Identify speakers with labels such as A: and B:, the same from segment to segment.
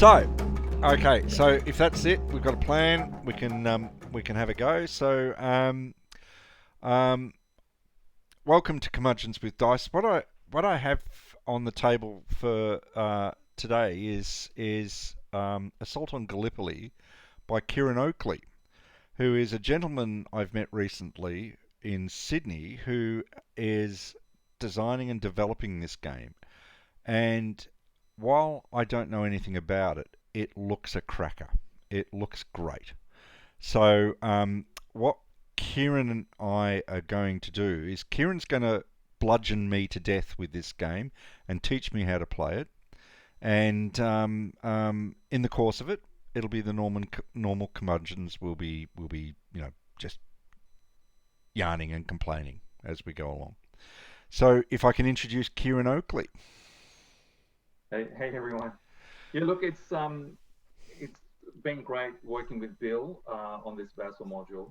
A: So, okay, so if that's it, we've got a plan. We can have a go. So, um, welcome to Curmudgeons with Dice. What I have on the table for today is Assault on Gallipoli by Kieran Oakley, who is a gentleman I've met recently in Sydney who is designing and developing this game. And while I don't know anything about it, it looks a cracker. It looks great. So, what Kieran and I are going to do is Kieran's going to bludgeon me to death with this game and teach me how to play it. And in the course of it, it'll be the normal curmudgeons. We'll be just yarning and complaining as we go along. So, if I can introduce Kieran Oakley.
B: Hey everyone. Yeah, look, it's been great working with Bill on this Vassal module,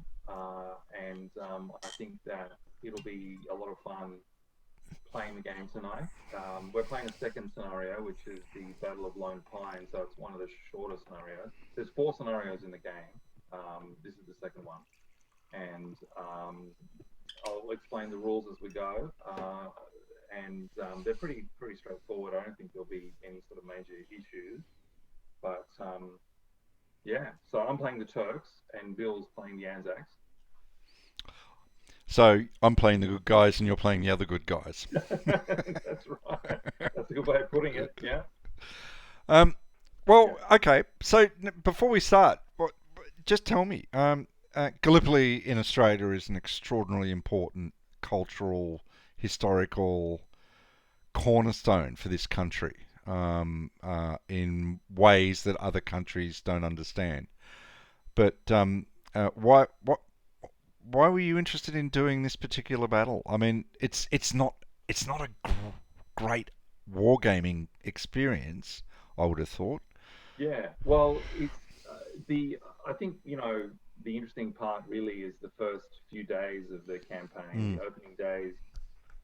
B: and I think that it'll be a lot of fun playing the game tonight. We're playing a second scenario, which is the Battle of Lone Pine, so it's one of the shorter scenarios. There's four scenarios in the game. This is the second one, and I'll explain the rules as we go. And they're pretty straightforward. I don't think there'll be any sort of major issues. But yeah, so I'm playing the Turks and Bill's playing the Anzacs.
A: So I'm playing the good guys and you're playing the other good guys.
B: That's right. That's a good way of putting it. Yeah.
A: Um,
B: Yeah.
A: well, okay. So before we start, just tell me, Gallipoli in Australia is an extraordinarily important cultural, historical cornerstone for this country in ways that other countries don't understand. But why were you interested in doing this particular battle? I mean, it's not a great wargaming experience. I would have thought.
B: Yeah. Well, it's the I think the interesting part really is the first few days of the campaign,
A: Mm.
B: the opening days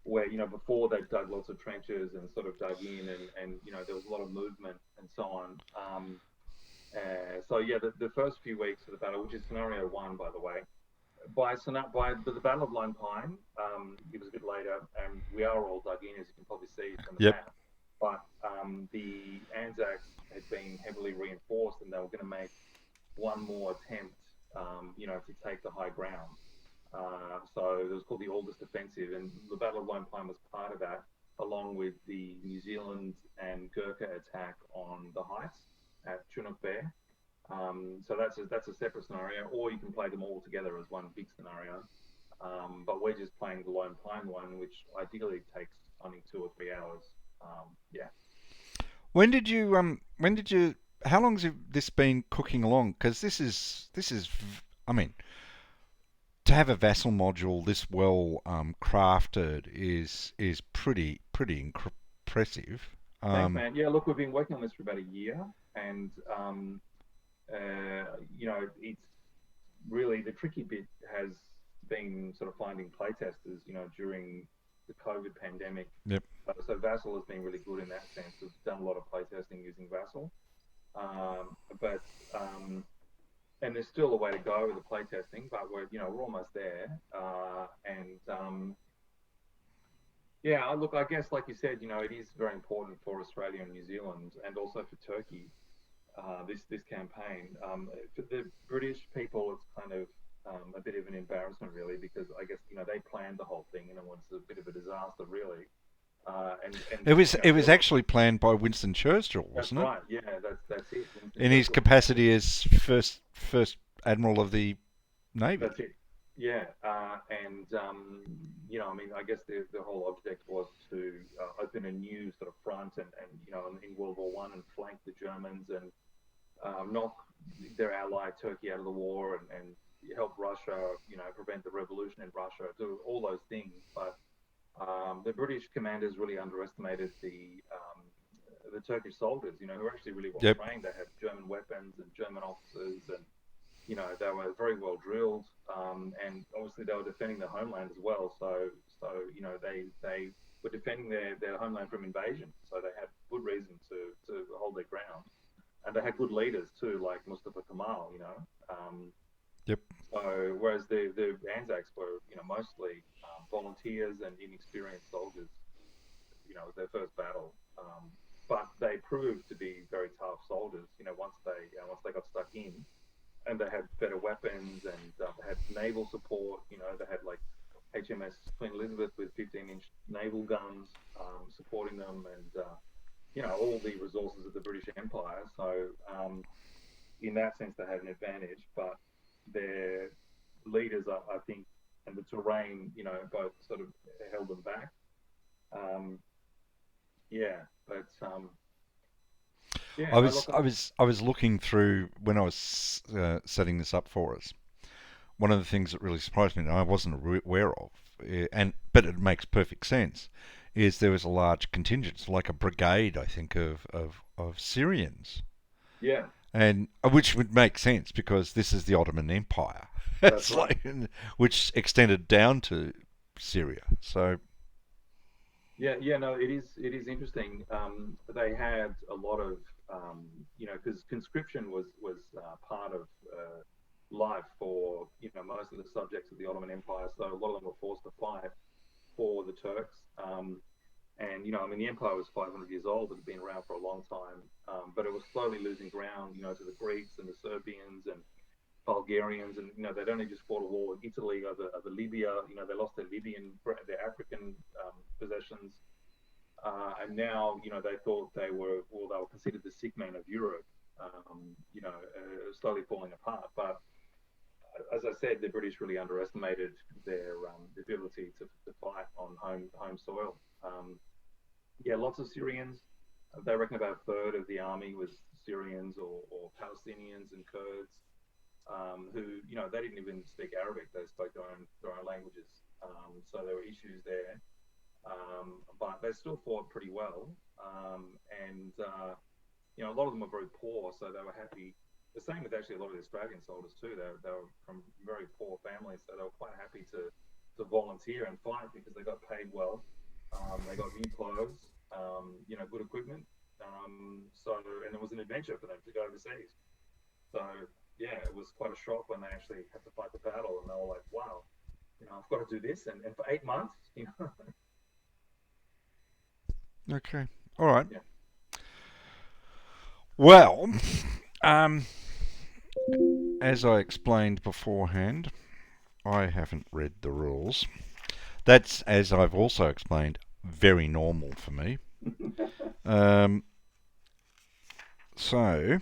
B: where before they've dug lots of trenches and sort of dug in and there was a lot of movement and so on. So yeah, the first few weeks of the battle, which is scenario one, by the way, by the Battle of Lone Pine, it was a bit later, and we are all dug in, as you can probably see from the
A: Yep.
B: map. But the Anzacs had been heavily reinforced, and they were going to make one more attempt, to take the high ground. So it was called the August Offensive, and the Battle of Lone Pine was part of that, along with the New Zealand and Gurkha attack on the heights at Chunuk Bair. So that's a separate scenario, or you can play them all together as one big scenario. But we're just playing the Lone Pine one, which ideally takes only 2 or 3 hours. Yeah.
A: When did you When did you? How long has this been cooking along? Because this is. I mean, to have a vassal module this well crafted is pretty impressive.
B: Thanks,
A: Um,
B: man. Yeah, look, we've been working on this for about a year, and it's really the tricky bit has been sort of finding playtesters, during the COVID pandemic.
A: yep.
B: So Vassal has been really good in that sense. We've done a lot of playtesting using Vassal, but and there's still a way to go with the playtesting, but we're almost there. And Yeah, look, I guess like you said, it is very important for Australia and New Zealand, and also for Turkey. This campaign. For the British people, it's kind of a bit of an embarrassment, really, because I guess they planned the whole thing, and it was a bit of a disaster, really. And
A: It was
B: Bill,
A: actually planned by Winston Churchill,
B: that's
A: wasn't it?
B: right. Yeah, that's it. Winston
A: In his
B: Churchill planned it.
A: capacity as first admiral of the navy.
B: That's it. Yeah, and I mean, I guess the whole object was to open a new sort of front, and in World War One, and flank the Germans and knock their ally Turkey out of the war, and help Russia, prevent the revolution in Russia, do all those things. But the British commanders really underestimated the Turkish soldiers, who were actually really well
A: Yep.
B: trained. They had German weapons and German officers, and they were very well drilled, and obviously they were defending their homeland as well. So they were defending their homeland from invasion. So they had good reason to hold their ground. and they had good leaders too, like Mustafa Kemal,
A: Yep.
B: So whereas the Anzacs were, mostly volunteers and inexperienced soldiers, it was their first battle. But they proved to be very tough soldiers, once they got stuck in, and they had better weapons and they had naval support. They had like HMS Queen Elizabeth with 15-inch naval guns supporting them, and all the resources of the British Empire. So in that sense, they had an advantage, but their leaders, I think, and the terrain, both sort of held them back. Yeah, but yeah,
A: I
B: no,
A: was
B: look,
A: I was I was looking through when I was setting this up for us. One of the things that really surprised me, and I wasn't aware of, but it makes perfect sense, is there was a large contingent, like a brigade, I think, of Syrians,
B: yeah,
A: and which would make sense because this is the Ottoman Empire.
B: that's
A: It's
B: right.
A: like which extended down to Syria. So
B: Yeah, yeah, no, it is interesting. They had a lot of because conscription was part of life for most of the subjects of the Ottoman Empire. So a lot of them were forced to fight for the Turks. And I mean, the empire was 500 years old; it had been around for a long time, but it was slowly losing ground, to the Greeks and the Serbians and Bulgarians, and they'd only just fought a war with Italy over Libya. They lost their African possessions, and now they thought they were considered the sick man of Europe. Slowly falling apart. But as I said, the British really underestimated their ability to fight on home soil. Yeah, lots of Syrians. They reckon about a third of the army was Syrians or Palestinians and Kurds, who they didn't even speak Arabic; they spoke their own languages. So there were issues there, but they still fought pretty well. And a lot of them were very poor, so they were happy. The same with actually a lot of the Australian soldiers too. They were from very poor families, so they were quite happy to volunteer and fight because they got paid well. They got new clothes, good equipment. And it was an adventure for them to go overseas. So yeah, it was quite a shock when they actually had to fight the battle, and they were like, "Wow, I've got to do this," and for 8 months,
A: okay, all right.
B: yeah,
A: Well, um, as I explained beforehand, I haven't read the rules. That's, as I've also explained, very normal for me. Um, so,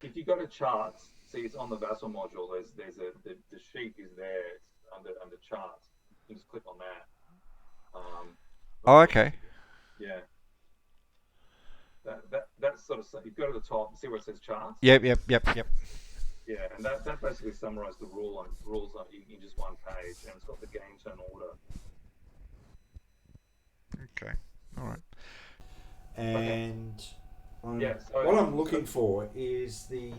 B: if you go to charts, see it's on the Vassal module. The sheet is there. It's under charts. You can just click on that.
A: oh,
B: That'll
A: okay.
B: Yeah, that's sort of you go to the top, see where it says charts.
A: Yep.
B: Yeah, and that basically summarizes the rules in just one page, and it's got the game turn order.
A: Okay, all right.
B: Okay.
C: And
B: Yeah.
C: what I'm looking for is the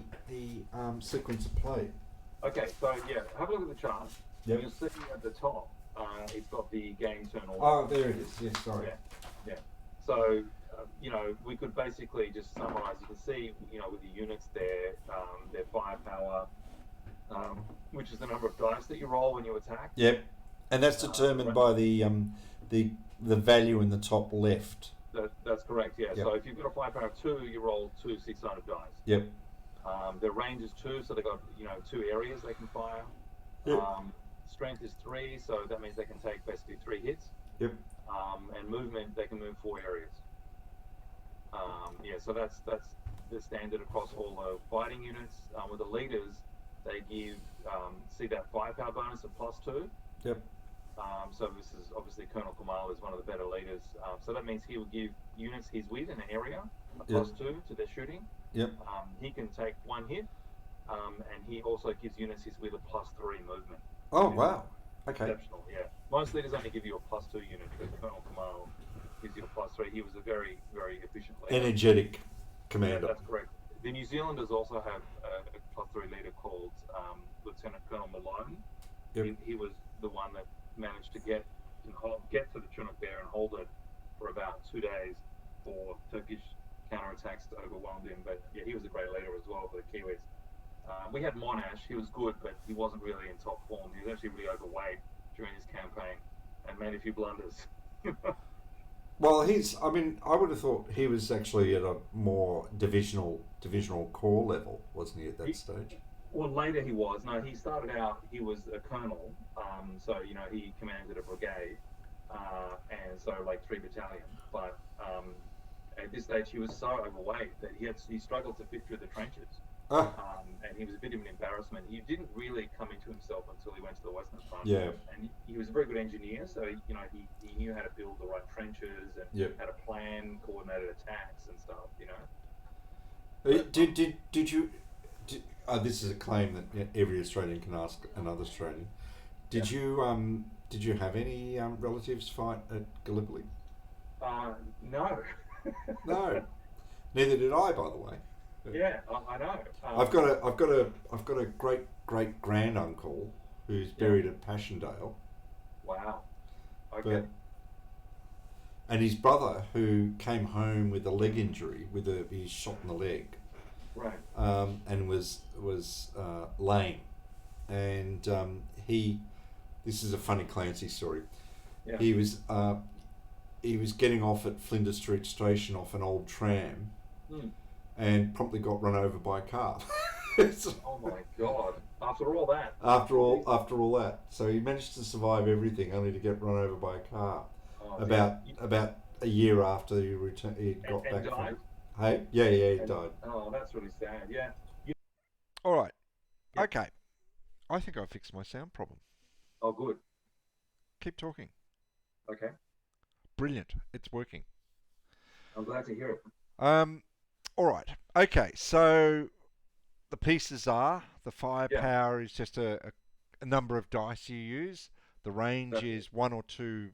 C: sequence of play.
B: Okay. So yeah, have a look at the chart.
C: Yep.
B: You'll see at the top, it's got the game turn order.
C: Oh, there it is. Yes, sorry.
B: Yeah. Yeah. So we could basically just summarize. You can see, with the units there, their firepower, which is the number of dice that you roll when you attack.
C: Yep, and that's determined by the value in the top left.
B: That's correct, yeah.
C: Yep.
B: So if you've got a firepower of 2, you roll 2 6-sided dice.
C: Yep.
B: Their range is 2, so they've got 2 areas they can fire.
C: Yep.
B: Strength is 3, so that means they can take basically 3 hits.
C: Yep.
B: And movement, they can move 4 areas. Yeah, so that's the standard across all the fighting units. With the leaders, they give see that firepower bonus of +2.
C: Yep.
B: So this is obviously Colonel Kamal is one of the better leaders. So that means he will give units he's with in an area a +2 to their shooting.
C: Yep.
B: He can take 1 hit, and he also gives units he's with a +3 movement.
C: Oh, wow. Okay.
B: Exceptional, yeah. Most leaders only give you a +2 unit, but Colonel Kamal gives you a +3. He was a very, very efficient leader.
C: Energetic commander.
B: Yeah, that's correct. The New Zealanders also have a +3 leader called Lieutenant Colonel Malone.
C: Yep.
B: He was the one that managed to get to the Chinook there and hold it for about 2 days for Turkish counterattacks to overwhelm him. But yeah, he was a great leader as well for the Kiwis. We had Monash. He was good, but he wasn't really in top form. He was actually really overweight during his campaign and made a few blunders.
C: Well, I mean, I would have thought he was actually at a more divisional corps level, wasn't he, at that stage?
B: Well, later he was. No, he started out, he was a colonel. So, he commanded a brigade, and so like 3 battalions. But at this stage, he was so overweight that he struggled to fit through the trenches. And he was a bit of an embarrassment. He didn't really come into himself until he went to the Western Front.
C: Yeah.
B: And he was a very good engineer, so he knew how to build the right trenches and how to plan coordinated attacks and stuff.
C: Did you? This is a claim that every Australian can ask another Australian. Did you have any relatives fight at Gallipoli?
B: No.
C: No. Neither did I, by the way.
B: Yeah, I know.
C: I've got a great granduncle who's buried at Passchendaele.
B: Wow. Okay.
C: And his brother, who came home with a leg injury, he's shot in the leg,
B: right,
C: and was lame, and this is a funny Clancy story.
B: Yeah.
C: He was getting off at Flinders Street Station off an old tram. And promptly got run over by a car.
B: Oh my God! After all that.
C: After all that, so he managed to survive everything, only to get run over by a car. About a year after he returned, he got back.
B: Died?
C: Hey, he died.
B: Oh, that's really sad. Yeah.
A: All right. Yeah. Okay. I think I fixed my sound problem.
B: Oh, good.
A: Keep talking.
B: Okay.
A: Brilliant. It's working.
B: I'm glad to hear it.
A: All right. Okay. So the pieces are the firepower is just a number of dice you use. The range is 1 or 2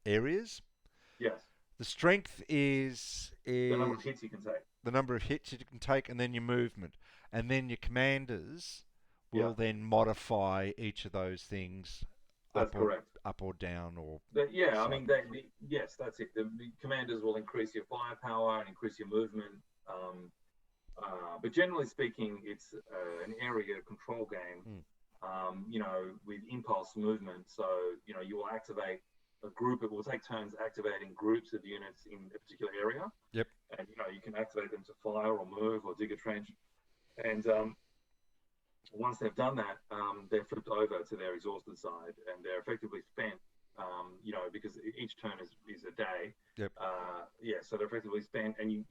A: areas.
B: Yes.
A: The strength is
B: the number of hits you can take.
A: The number of hits you can take, and then your movement, and then your commanders will then modify each of those things.
B: That's correct.
A: Up or down, or
B: I mean, yes, that's it. The commanders will increase your firepower and increase your movement. But generally speaking, it's an area control game. With impulse movement. So you will activate a group. It will take turns activating groups of units in a particular area.
A: Yep.
B: And you can activate them to fire or move or dig a trench. And once they've done that, they're flipped over to their exhausted side, and they're effectively spent. Because each turn is a day.
A: Yep.
B: So they're effectively spent, and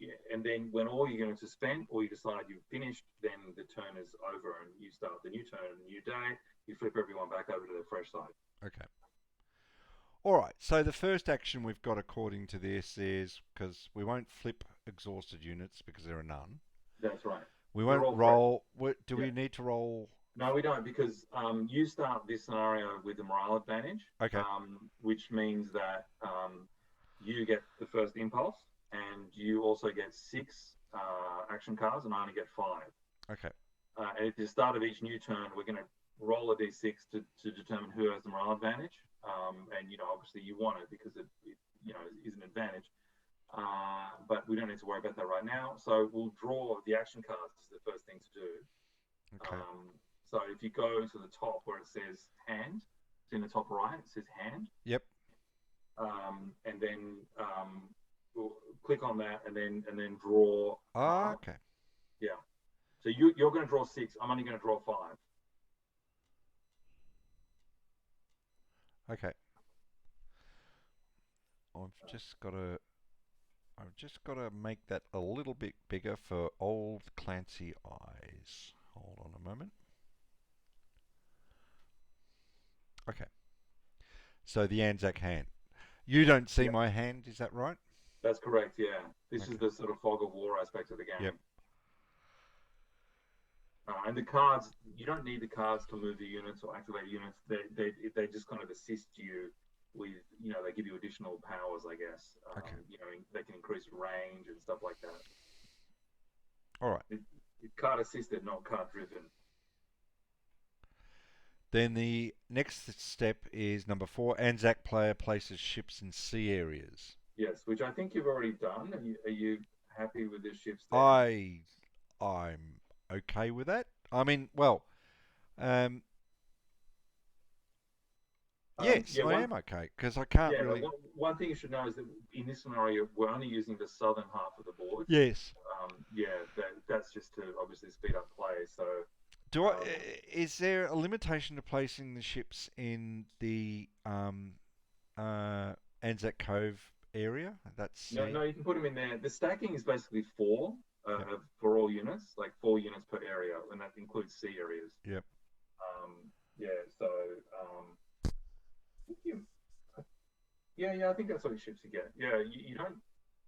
B: then when all your units are spent, or you decide you've finished, then the turn is over, and you start the new turn, a new day. You flip everyone back over to their fresh side.
A: Okay. All right. So the first action we've got, according to this, is because we won't flip exhausted units because there are none.
B: That's right.
A: We won't roll. Do we need to roll?
B: No, we don't, because you start this scenario with the morale advantage.
A: Okay.
B: Which means that you get the first impulse, and you also get 6 action cards, and I only get 5.
A: Okay.
B: And at the start of each new turn, we're going to roll a d6 to determine who has the morale advantage. And obviously you want it because it is an advantage. But we don't need to worry about that right now. So we'll draw the action cards as the first thing to do.
A: Okay.
B: So if you go to the top where it says hand, it's in the top right, it says hand.
A: Yep.
B: And then we'll click on that and then draw.
A: Okay.
B: Yeah. So you're going to draw 6. I'm only going to draw 5.
A: Okay. I've just got to make that a little bit bigger for old Clancy eyes. Hold on a moment. Okay. So the Anzac hand. You don't see my hand, is that right?
B: That's correct, yeah. This is the sort of fog of war aspect of the game.
A: Yep.
B: And the cards, you don't need the cards to move the units or activate units. They just kind of assist you with, they give you additional powers, I guess.
A: Okay.
B: They can increase range and stuff like that.
A: All right.
B: It's card assisted, not card driven.
A: Then the next step is number 4. Anzac player places ships in sea areas.
B: Yes, which I think you've already done. Are you happy with the ships there?
A: I'm okay with that. I mean, well, um, yes,
B: Yeah,
A: I
B: one
A: am okay because I can't
B: yeah, but
A: really.
B: one thing you should know is that in this scenario, we're only using the southern half of the board.
A: Yes.
B: Yeah, that's just to obviously speed up play. So,
A: Do I?
B: um,
A: Is there a limitation to placing the ships in the Anzac Cove area? That's
B: no,
A: sea.
B: no, you can put them in there. The stacking is basically four
A: Yep.
B: for all units, like 4 units per area, and that includes sea areas.
A: Yep.
B: Yeah, so I think yeah, I think that's all the ships you get. Yeah, you don't.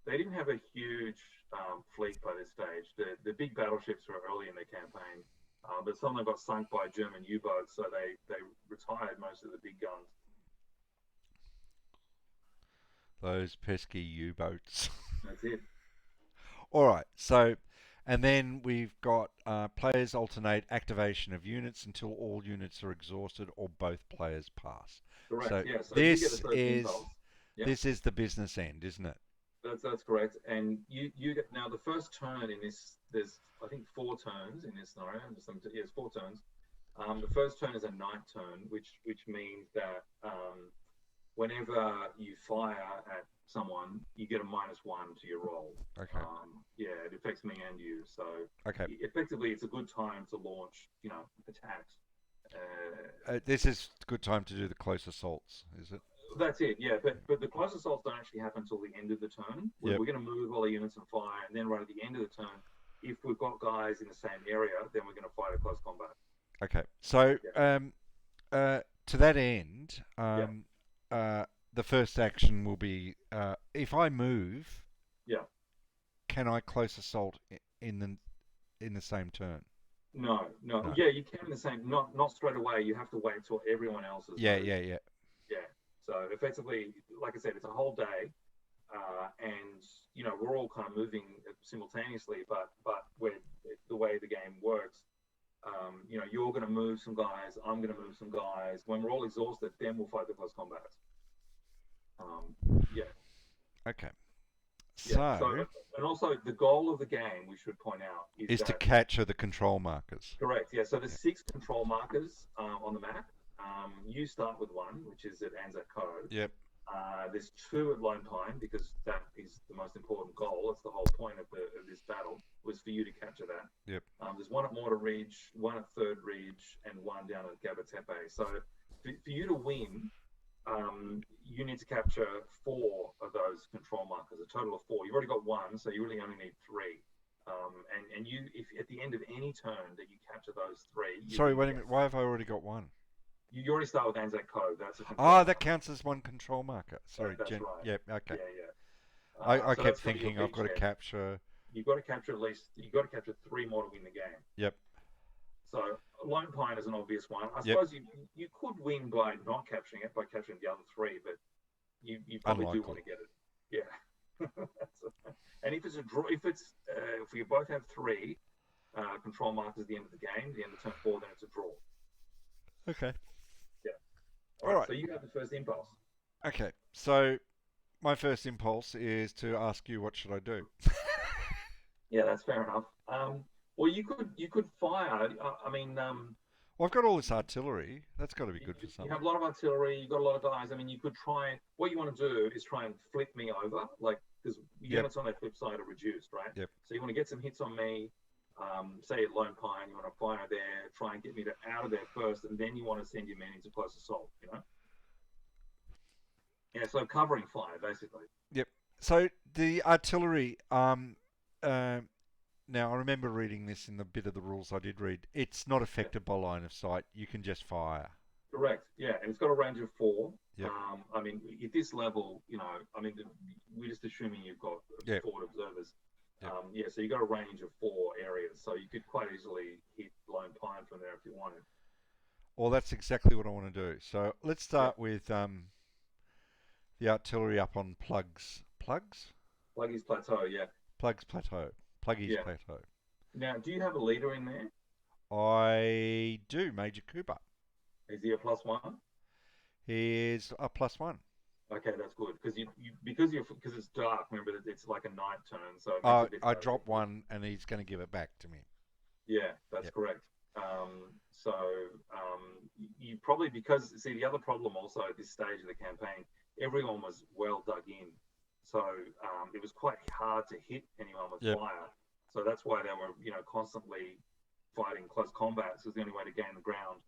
B: They didn't have a huge fleet by this stage. The big battleships were early in the campaign, but some of them got sunk by German U-boats, so they retired most of the big guns.
A: Those pesky U-boats.
B: That's it.
A: All right. So, and then we've got players alternate activation of units until all units are exhausted or both players pass.
B: Correct.
A: So
B: Yeah. So you get the
A: this
B: first
A: is
B: impulse. Yeah,
A: this is the business end, isn't it?
B: that's correct. And you get now the first turn in this. There's I think 4 turns in this scenario. Yes, 4 turns. The first turn is a night turn, which means that whenever you fire at someone, you get a -1 to your roll.
A: Okay.
B: Yeah, it affects me and you. So
A: Okay.
B: effectively, it's a good time to launch, attacks.
A: This is a good time to do the close assaults, is it?
B: That's it. Yeah, but the close assaults don't actually happen until the end of the turn. We're
A: Yep.
B: going to move all the units and fire, and then right at the end of the turn, if we've got guys in the same area, then we're going to fight a close combat.
A: Okay. So
B: Yeah,
A: to that end,
B: yeah,
A: the first action will be if I move,
B: yeah.
A: can I close assault in the same turn?
B: No, no.
A: No.
B: Yeah, you can in the same. Not straight away. You have to wait till everyone else has
A: Yeah,
B: moved.
A: yeah, yeah.
B: Yeah. So effectively, like I said, it's a whole day, and we're all kind of moving simultaneously. But the way the game works, you're going to move some guys, I'm going to move some guys. When we're all exhausted, then we'll fight the close combat. Yeah,
A: Okay.
B: yeah.
A: So
B: And also the goal of the game, we should point out, is
A: is to
B: that
A: capture the control markers.
B: correct. Yeah. So there's 6 control markers on the map. You start with one, which is at Anzac Cove.
A: Yep.
B: There's 2 at Lone Pine because that is the most important goal. That's the whole point of this battle was for you to capture that.
A: Yep.
B: There's 1 at Mortar Ridge, 1 at Third Ridge, and 1 down at Gabatepe. So for you to win, you need to capture 4 of those control markers, a total of 4. You've already got 1, so you really only need 3. And if at the end of any turn that you capture those 3, you
A: Sorry,
B: win the
A: wait a
B: game.
A: minute. Why have I already got one?
B: You already start with Anzac Cove. That's a control
A: Ah, that
B: marker.
A: counts as one control marker. Sorry,
B: That's right.
A: Yep. Okay.
B: Yeah, yeah.
A: I
B: So
A: kept
B: that's got your
A: thinking I've got to
B: beachhead.
A: capture.
B: You've got to capture at least. You've got to capture 3 more to win the game.
A: Yep.
B: So Lone Pine is an obvious one. I
A: Yep.
B: suppose you could win by not capturing it, by capturing the other 3, but you probably do want
A: Unlikely.
B: to get it. Yeah. And if it's a draw, if we both have 3 control markers at the end of the game, the end of turn 4, then it's a draw.
A: Okay.
B: Yeah.
A: All right.
B: So you have the first impulse.
A: Okay. So my first impulse is to ask you, what should I do?
B: Yeah, that's fair enough. Well, you could fire. I mean,
A: Well, I've got all this artillery. That's got to be
B: you,
A: good for
B: you
A: something.
B: have a lot of artillery. You've got a lot of guys. I mean, you could try. What you want to do is try and flip me over, like because units on their flip side are reduced, right?
A: Yep.
B: So you want to get some hits on me. Say at Lone Pine, you want to fire there, try and get me out of there first, and then you want to send your men into close assault. Yeah. So covering fire, basically.
A: Yep. So the artillery. Now I remember reading this in the bit of the rules I did read. It's not
B: Yeah.
A: affected by line of sight. You can just fire.
B: Correct. Yeah, and it's got a range of 4.
A: Yep.
B: I mean, at this level, I mean, we're just assuming you've got
A: Yep.
B: forward observers.
A: Yep.
B: Yeah, so you've got a range of 4 areas, so you could quite easily hit Lone Pine from there if you wanted.
A: Well, that's exactly what I want to do. So let's start with the artillery up on Plugs. Plugs?
B: Pluggy's Plateau, yeah.
A: Plugs Plateau. Pluggy's
B: Yeah.
A: Plateau.
B: Now, do you have a leader in there?
A: I do, Major Cooper.
B: Is he a +1?
A: He is a +1.
B: Okay, that's good because because it's dark. Remember that it's like a night turn, so it makes it a bit
A: I
B: harder to
A: drop
B: hit.
A: one, and he's going to give it back to me.
B: Yeah, that's
A: Yep.
B: correct. You probably because see the other problem also at this stage of the campaign, everyone was well dug in, so it was quite hard to hit anyone with
A: Yep.
B: fire. So that's why they were constantly fighting close combat. It was the only way to gain the ground.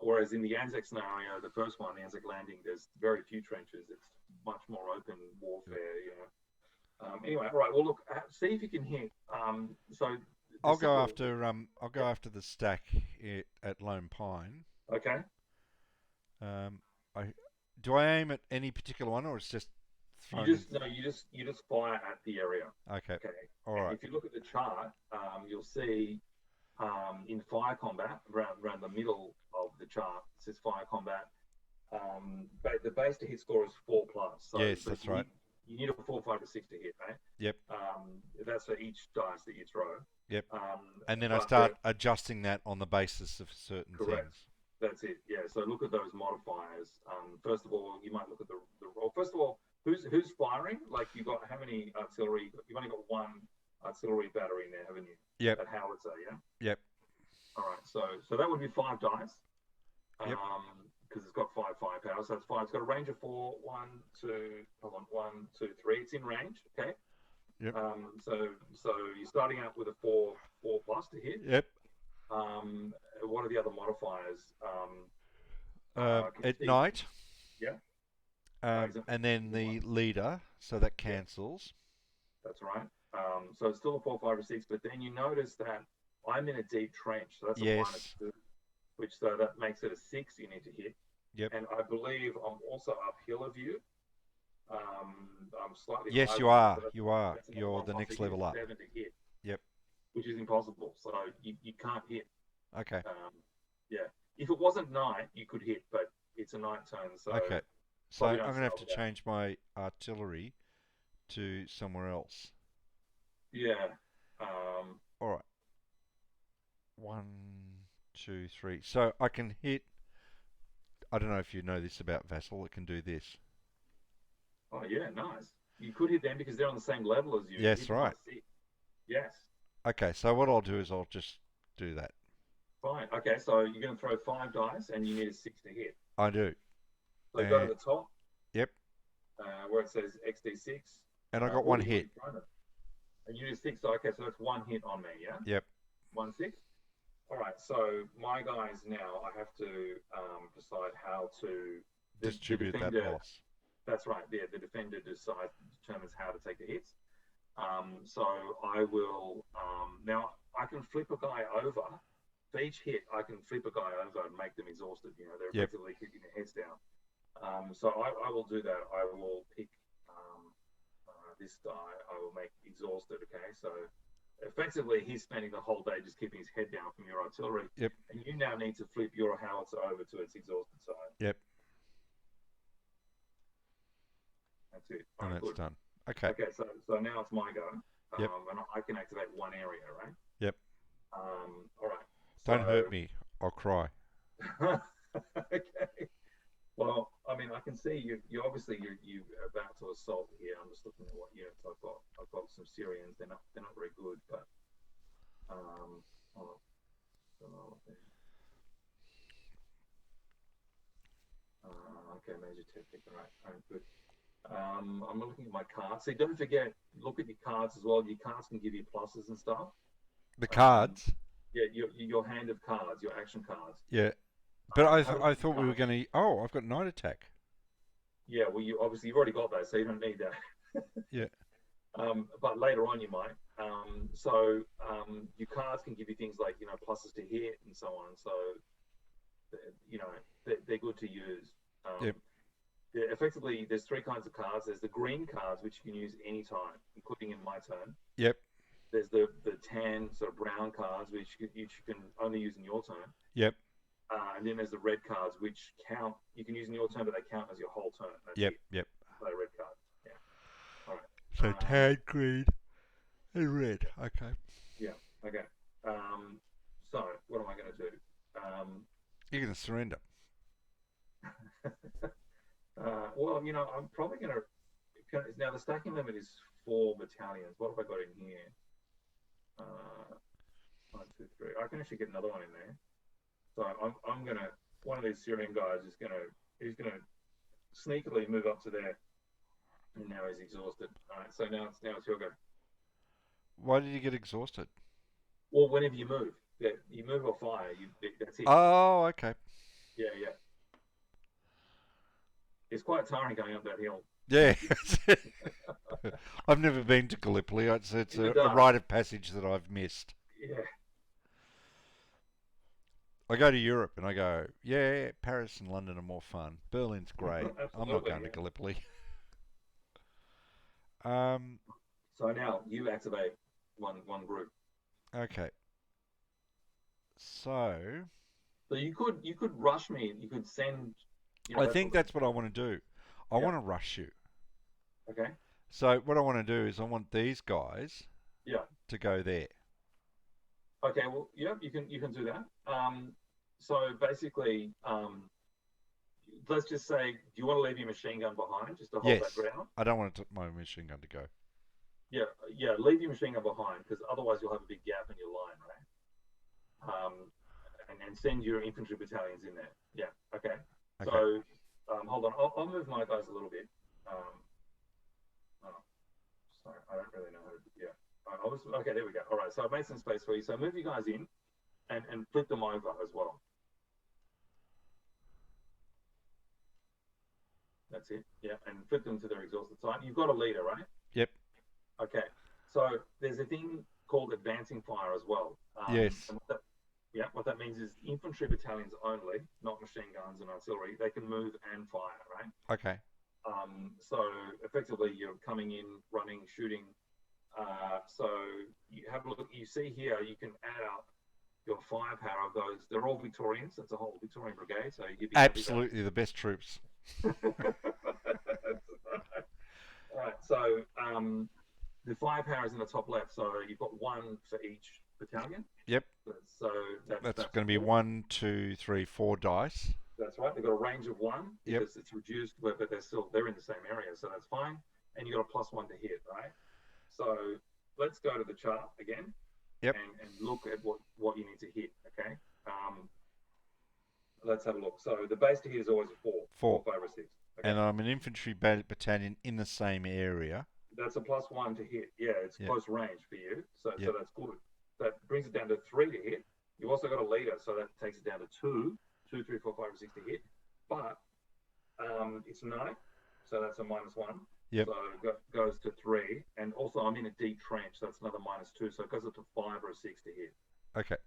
B: Whereas in the Anzac scenario, the first one, the Anzac landing, there's very few trenches. It's much more open warfare. Anyway, all right. Well, look, see if you can hit. So the
A: I'll go
B: simple.
A: after I'll go
B: Yeah.
A: after the stack at Lone Pine.
B: Okay.
A: Um, I do I aim at any particular one, or it's just
B: You
A: thrown in?
B: just no, you just fire at the area.
A: Okay.
B: Okay.
A: All
B: And
A: right.
B: if you look at the chart, you'll see in fire combat around the middle of the chart it says fire combat. But the base to hit score is 4+. So,
A: Yes,
B: but
A: that's right.
B: you need a 4, 5, or 6 to hit, right?
A: Yep.
B: That's for each dice that you throw.
A: Yep.
B: Um,
A: And then I
B: but
A: start adjusting that on the basis of certain
B: correct.
A: things.
B: That's it. Yeah. So look at those modifiers. First of all, you might look at the roll. First of all, who's firing? Like you got how many artillery? You've only got one artillery battery in there, haven't you?
A: Yep.
B: That howitzer, yeah.
A: Yep.
B: All right. So that would be 5 dice.
A: Yep.
B: Because it's got 5 firepower, so it's 5. It's got a range of 4. 1, 2. Hold on. 1, 2, 3. It's in range. Okay.
A: Yep.
B: So you're starting out with a 4 plus to hit.
A: Yep.
B: What are the other modifiers?
A: At
B: See,
A: night.
B: yeah.
A: And then the leader, so that
B: Yeah,
A: cancels.
B: that's right. So it's still a 4, 5, or 6, but then you notice that I'm in a deep trench, so that's a
A: Yes.
B: -2, which so that makes it a 6 you need to hit.
A: Yep.
B: And I believe I'm also uphill of you. I'm slightly
A: Yes,
B: higher
A: you
B: than you,
A: are.
B: so
A: You are.
B: that's another
A: You're
B: one
A: the
B: plus. So
A: next
B: you need
A: level
B: a
A: up.
B: 7 to hit,
A: Yep.
B: which is impossible. So you can't hit.
A: Okay.
B: Yeah. If it wasn't night, you could hit, but it's a night turn, so
A: Okay. So
B: probably
A: I'm
B: don't
A: going to have
B: start
A: to
B: with that.
A: change my artillery to somewhere else.
B: Yeah.
A: All right. 1, 2, 3. So I can hit. I don't know if you know this about Vassal. It can do this.
B: Oh yeah, nice. You could hit them because they're on the same level as you.
A: Yes,
B: Hit them on
A: right.
B: 6. Yes.
A: Okay. So what I'll do is I'll just do that.
B: Fine. Okay, so you're going to throw 5 dice and you need a 6 to hit.
A: I do.
B: So go to
A: And
B: the top
A: yep.
B: where it says XD6.
A: And I got
B: Oh,
A: one
B: you've
A: hit.
B: already thrown it. And you need a 6. So, okay, so that's 1 hit on me, yeah?
A: Yep.
B: 1 6. All right, so my guys now, I have to decide how to. The
A: Distribute that
B: defender,
A: loss.
B: that's right, yeah, the defender determines how to take the hits. So I will. Now, I can flip a guy over. For each hit, I can flip a guy over and make them exhausted. They're
A: Yep.
B: effectively kicking their heads down. So I will do that. I will pick this guy. I will make exhausted. Okay, so effectively he's spending the whole day just keeping his head down from your artillery.
A: Yep.
B: And you now need to flip your howitzer over to its exhausted side.
A: Yep.
B: That's it.
A: And
B: All right,
A: that's
B: good.
A: done. Okay.
B: Okay, so now it's my go.
A: Yep.
B: And I can activate one area, right?
A: Yep.
B: All right.
A: Don't
B: So,
A: hurt me. I'll cry.
B: okay. Well, I mean, I can see you obviously you're about to assault here. I'm just looking at what units I've got. I've got some Syrians. They're not very good, but hold on. Don't know what okay, major tactic. All right, good. I'm looking at my cards. See, don't forget, look at your cards as well. Your cards can give you pluses and stuff.
A: The cards.
B: Yeah, your hand of cards, your action cards.
A: Yeah. But I
B: Have
A: thought we were going to. Oh, I've got night attack.
B: Yeah, well, you've already got that, so you don't need that.
A: Yeah.
B: But later on, you might. So your cards can give you things like pluses to hit and so on. So they're good to use.
A: Yep.
B: Yeah, effectively, there's 3 kinds of cards. There's the green cards, which you can use anytime, including in my turn.
A: Yep.
B: There's the tan sort of brown cards, which you can only use in your turn.
A: Yep.
B: And then there's the red cards, which you can use in your turn, but they count as your whole turn. That's
A: Yep.
B: it.
A: Yep.
B: Play a red card. Yeah. All right.
A: So tan, green, and red. Okay.
B: Yeah. Okay. So what am I going to do?
A: You're going to surrender.
B: Well, I'm probably going to. Now, the stacking limit is 4 battalions. What have I got in here? 1, 2, 3. I can actually get another one in there. So I'm going to. One of these Syrian guys is going to. He's going to sneakily move up to there. And now he's exhausted. All right. So now it's your go.
A: Why did you get exhausted?
B: Well, whenever you move, you move or fire, that's it.
A: Oh, okay.
B: Yeah, yeah. It's quite tiring going up that hill.
A: Yeah. I've never been to Gallipoli. It's a rite of passage that I've missed.
B: Yeah.
A: I go to Europe and I go, yeah, Paris and London are more fun. Berlin's great. I'm not going to Gallipoli.
B: So now you activate one group.
A: Okay. So
B: you could rush me. You could send.
A: I think that's what I want to do. I want to rush you.
B: Okay.
A: So what I want to do is I want these guys. To go there.
B: Okay. Well, yeah, you can do that. So basically, let's just say, do you want to leave your machine gun behind just to hold that ground?
A: I don't want my machine gun to go.
B: Yeah, leave your machine gun behind because otherwise you'll have a big gap in your line, right? And send your infantry battalions in there. Yeah, okay. So, hold on, I'll move my guys a little bit. Sorry, I don't really know how to do. Yeah, okay. There we go. All right, so I've made some space for you. So move you guys in, and flip them over as well. That's it. Yeah, and flip them to their exhausted side. You've got a leader, right?
A: Yep.
B: Okay. So there's a thing called advancing fire as well.
A: Yes.
B: What that means is infantry battalions only, not machine guns and artillery. They can move and fire, right?
A: Okay.
B: So effectively, you're coming in, running, shooting. So you have a look. You see here, you can add up your firepower of those. They're all Victorians. That's a whole Victorian brigade. So you'd be
A: absolutely the best troops.
B: All right. So the firepower is in the top left. So you've got one for each battalion.
A: Yep.
B: So that's
A: going to be 1, 2, 3, 4 dice.
B: That's right. They've got a range of 1 because it's reduced, but they're in the same area, so that's fine. And you got a +1 to hit, right? So let's go to the chart again.
A: Yep.
B: And look at what you need to hit. Okay. Let's have a look. So the base to hit is always a 4. 4, 5, or 6. Okay?
A: And I'm an infantry battalion in the same area.
B: That's a +1 to hit. Yeah, it's close range for you. So that's good. That brings it down to 3 to hit. You've also got a leader, so that takes it down to 2, 3, 4, 5, or 6 to hit. But it's night, so that's a -1.
A: Yep.
B: So it goes to 3, and also I'm in a deep trench, so that's another -2. So it goes up to 5 or a 6 to hit.
A: Okay.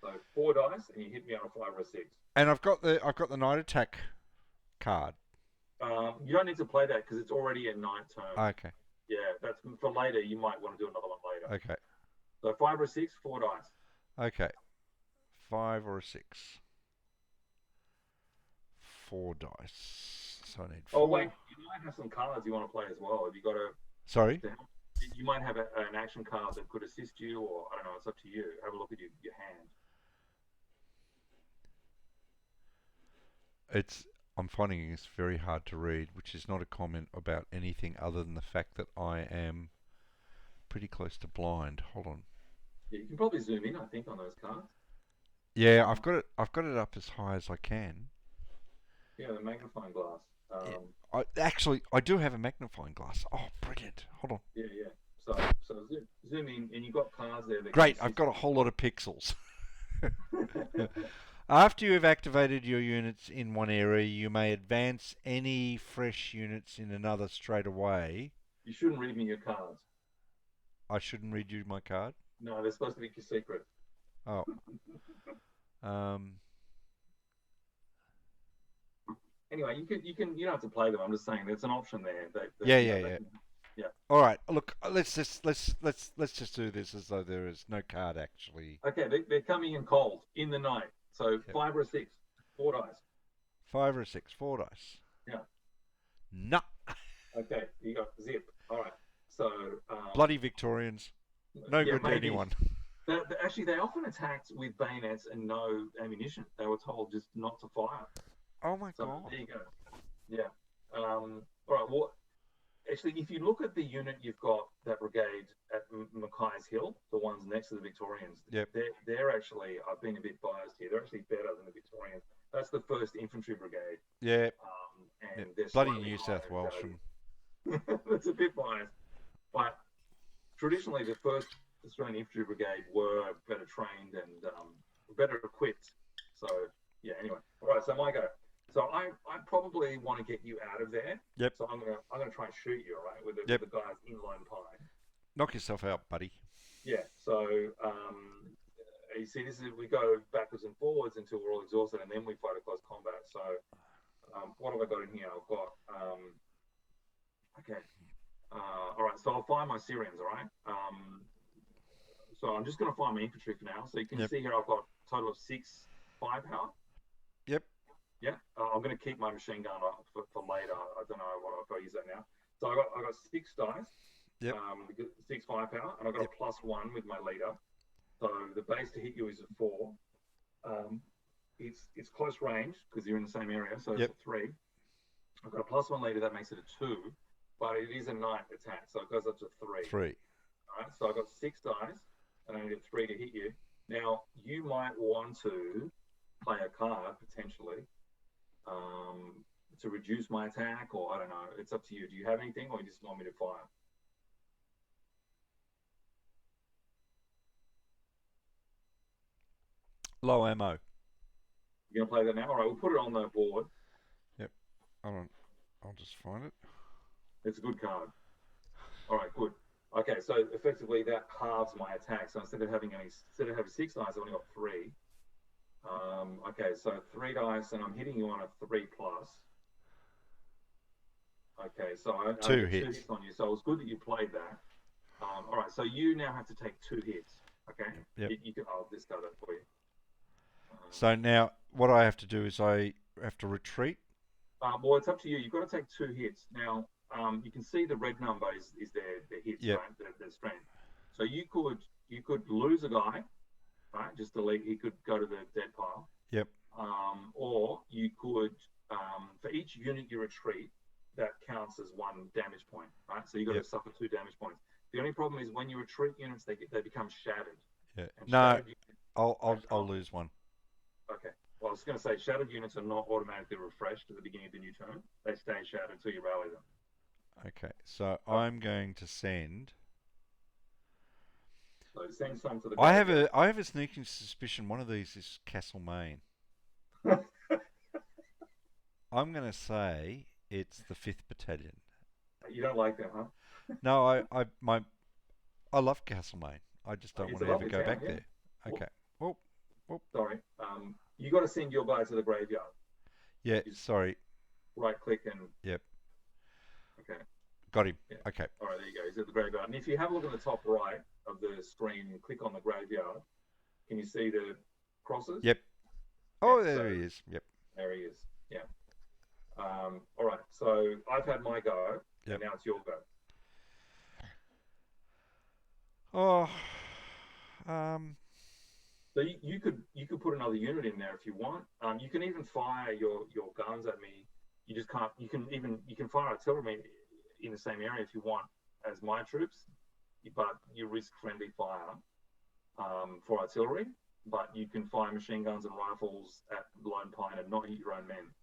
B: So 4 dice, and you hit me on a 5 or a 6.
A: And I've got the night attack card.
B: You don't need to play that because it's already a night turn.
A: Okay.
B: Yeah, that's for later. You might want to do another one later.
A: Okay.
B: So 5 or a 6, 4 dice.
A: Okay. 5 or a 6. 4 dice. So I need 4.
B: Oh wait, you might have some cards you want to play as well. Have you got a?
A: Sorry.
B: You might have an action card that could assist you, or I don't know. It's up to you. Have a look at your hand.
A: I'm finding it's very hard to read, which is not a comment about anything other than the fact that I am pretty close to blind. Hold on.
B: Yeah, you can probably zoom in, I think, on those cards.
A: Yeah, I've got it up as high as I can.
B: Yeah, the magnifying glass.
A: I do have a magnifying glass. Oh, brilliant. Hold on.
B: Yeah. So zoom in, and you've got cards there.
A: Great, I've got a whole lot of pixels. After you have activated your units in one area, you may advance any fresh units in another straight away.
B: You shouldn't read me your cards.
A: I shouldn't read you my card?
B: No, they're supposed to be your secret.
A: Oh.
B: Anyway, you don't have to play them. I'm just saying there's an option there.
A: Yeah. All right. Look, let's just do this as though there is no card actually.
B: Okay, they're coming in cold in the night. So 5 or a 6, 4 dice.
A: 5 or a 6, 4 dice.
B: Yeah.
A: No.
B: Okay, you got zip. All right. So
A: bloody Victorians, no good to anyone.
B: Actually, they often attacked with bayonets and no ammunition. They were told just not to fire.
A: Oh my
B: So
A: God.
B: there you go. Yeah. All right. Well, actually, if you look at the unit you've got, that brigade at Mackay's Hill, the ones next to the Victorians,
A: Yep.
B: they're actually, I've been a bit biased here, they're actually better than the Victorians. That's the 1st Infantry Brigade,
A: Yeah.
B: and
A: Yep.
B: they're
A: Bloody
B: slightly
A: New
B: higher
A: South
B: in
A: Welsh.
B: value. That's a bit biased. But traditionally, the 1st Australian Infantry Brigade were better trained and better equipped. So, yeah, anyway. All right, so my go. So I probably want to get you out of there.
A: Yep.
B: So I'm gonna try and shoot you, all right, with
A: Yep.
B: the guys in Lone Pine.
A: Knock yourself out, buddy.
B: Yeah. So you see, this is, we go backwards and forwards until we're all exhausted, and then we fight a close combat. So what have I got in here? I've got okay. All right. So I'll fire my Syrians. All right. So I'm just going to fire my infantry for now. So you can
A: Yep.
B: see here I've got a total of 6 firepower.
A: Yep.
B: Yeah, I'm going to keep my machine gun up for later. I don't know if I use that now. So I got 6 dice.
A: Yep.
B: 6 firepower, and I got
A: Yep.
B: a +1 with my leader. So the base to hit you is a 4. It's close range because you're in the same area, so
A: Yep.
B: it's a 3. I've got a +1 leader, that makes it a 2, but it is a night attack, so it goes up to 3.
A: 3.
B: All right, so I've got 6 dice, and I need a 3 to hit you. Now you might want to play a card potentially to reduce my attack, or I don't know. It's up to you. Do you have anything, or you just want me to fire?
A: Low ammo.
B: You're gonna play that now? All right, we'll put it on the board.
A: Yep. Hold on. I'll just find it.
B: It's a good card. All right, good. Okay, so effectively that halves my attack. So instead of having 6 dice, I've only got 3. Okay, so 3 dice, and I'm hitting you on a 3+. Okay, so I get 2 hits on you. So it was good that you played that. All right, so you now have to take 2 hits. Okay.
A: Yep.
B: You can. I'll discard that for you.
A: So now what I have to do is I have to retreat.
B: Well, it's up to you. You've got to take 2 hits. Now, you can see the red number is their hits,
A: Yep.
B: right? Their strength. So you could lose a guy, right? Just delete. He could go to the dead pile.
A: Yep.
B: Or you could, for each unit you retreat, that counts as 1 damage point, right? So you got
A: Yep.
B: to suffer 2 damage points. The only problem is when you retreat units, they become shattered.
A: Yeah.
B: And
A: No,
B: shattered units,
A: I'll lose 1.
B: okay. Well, I was going to say shattered units are not automatically refreshed at the beginning of the new turn. They stay shattered until you rally them.
A: Okay. So I'm going to send.
B: So send some to the.
A: I have a sneaking suspicion one of these is Castlemaine. I'm going to say it's the 5th Battalion.
B: You don't like them, huh?
A: No, I love Castlemaine. I just don't
B: It's
A: want
B: a
A: to ever
B: lovely
A: go
B: town,
A: back
B: yeah.
A: there. Okay. Oh,
B: Sorry. You got to send your guy to the graveyard.
A: yeah. Sorry.
B: Right click and.
A: Yep.
B: Okay.
A: Got him.
B: Yeah.
A: Okay.
B: All right, there you go. He's at the graveyard. And if you have a look at the top right of the screen and click on the graveyard, can you see the crosses?
A: Yep. Oh,
B: Yeah,
A: there
B: so
A: he is. Yep.
B: there he is. Yeah. All right. So I've had my go,
A: Yep.
B: and now it's your go.
A: Oh.
B: So you could put another unit in there if you want. You can even fire your guns at me. You just can't. You can fire artillery in the same area if you want as my troops, but you risk friendly fire for artillery. But you can fire machine guns and rifles at Lone Pine and not hit your own men.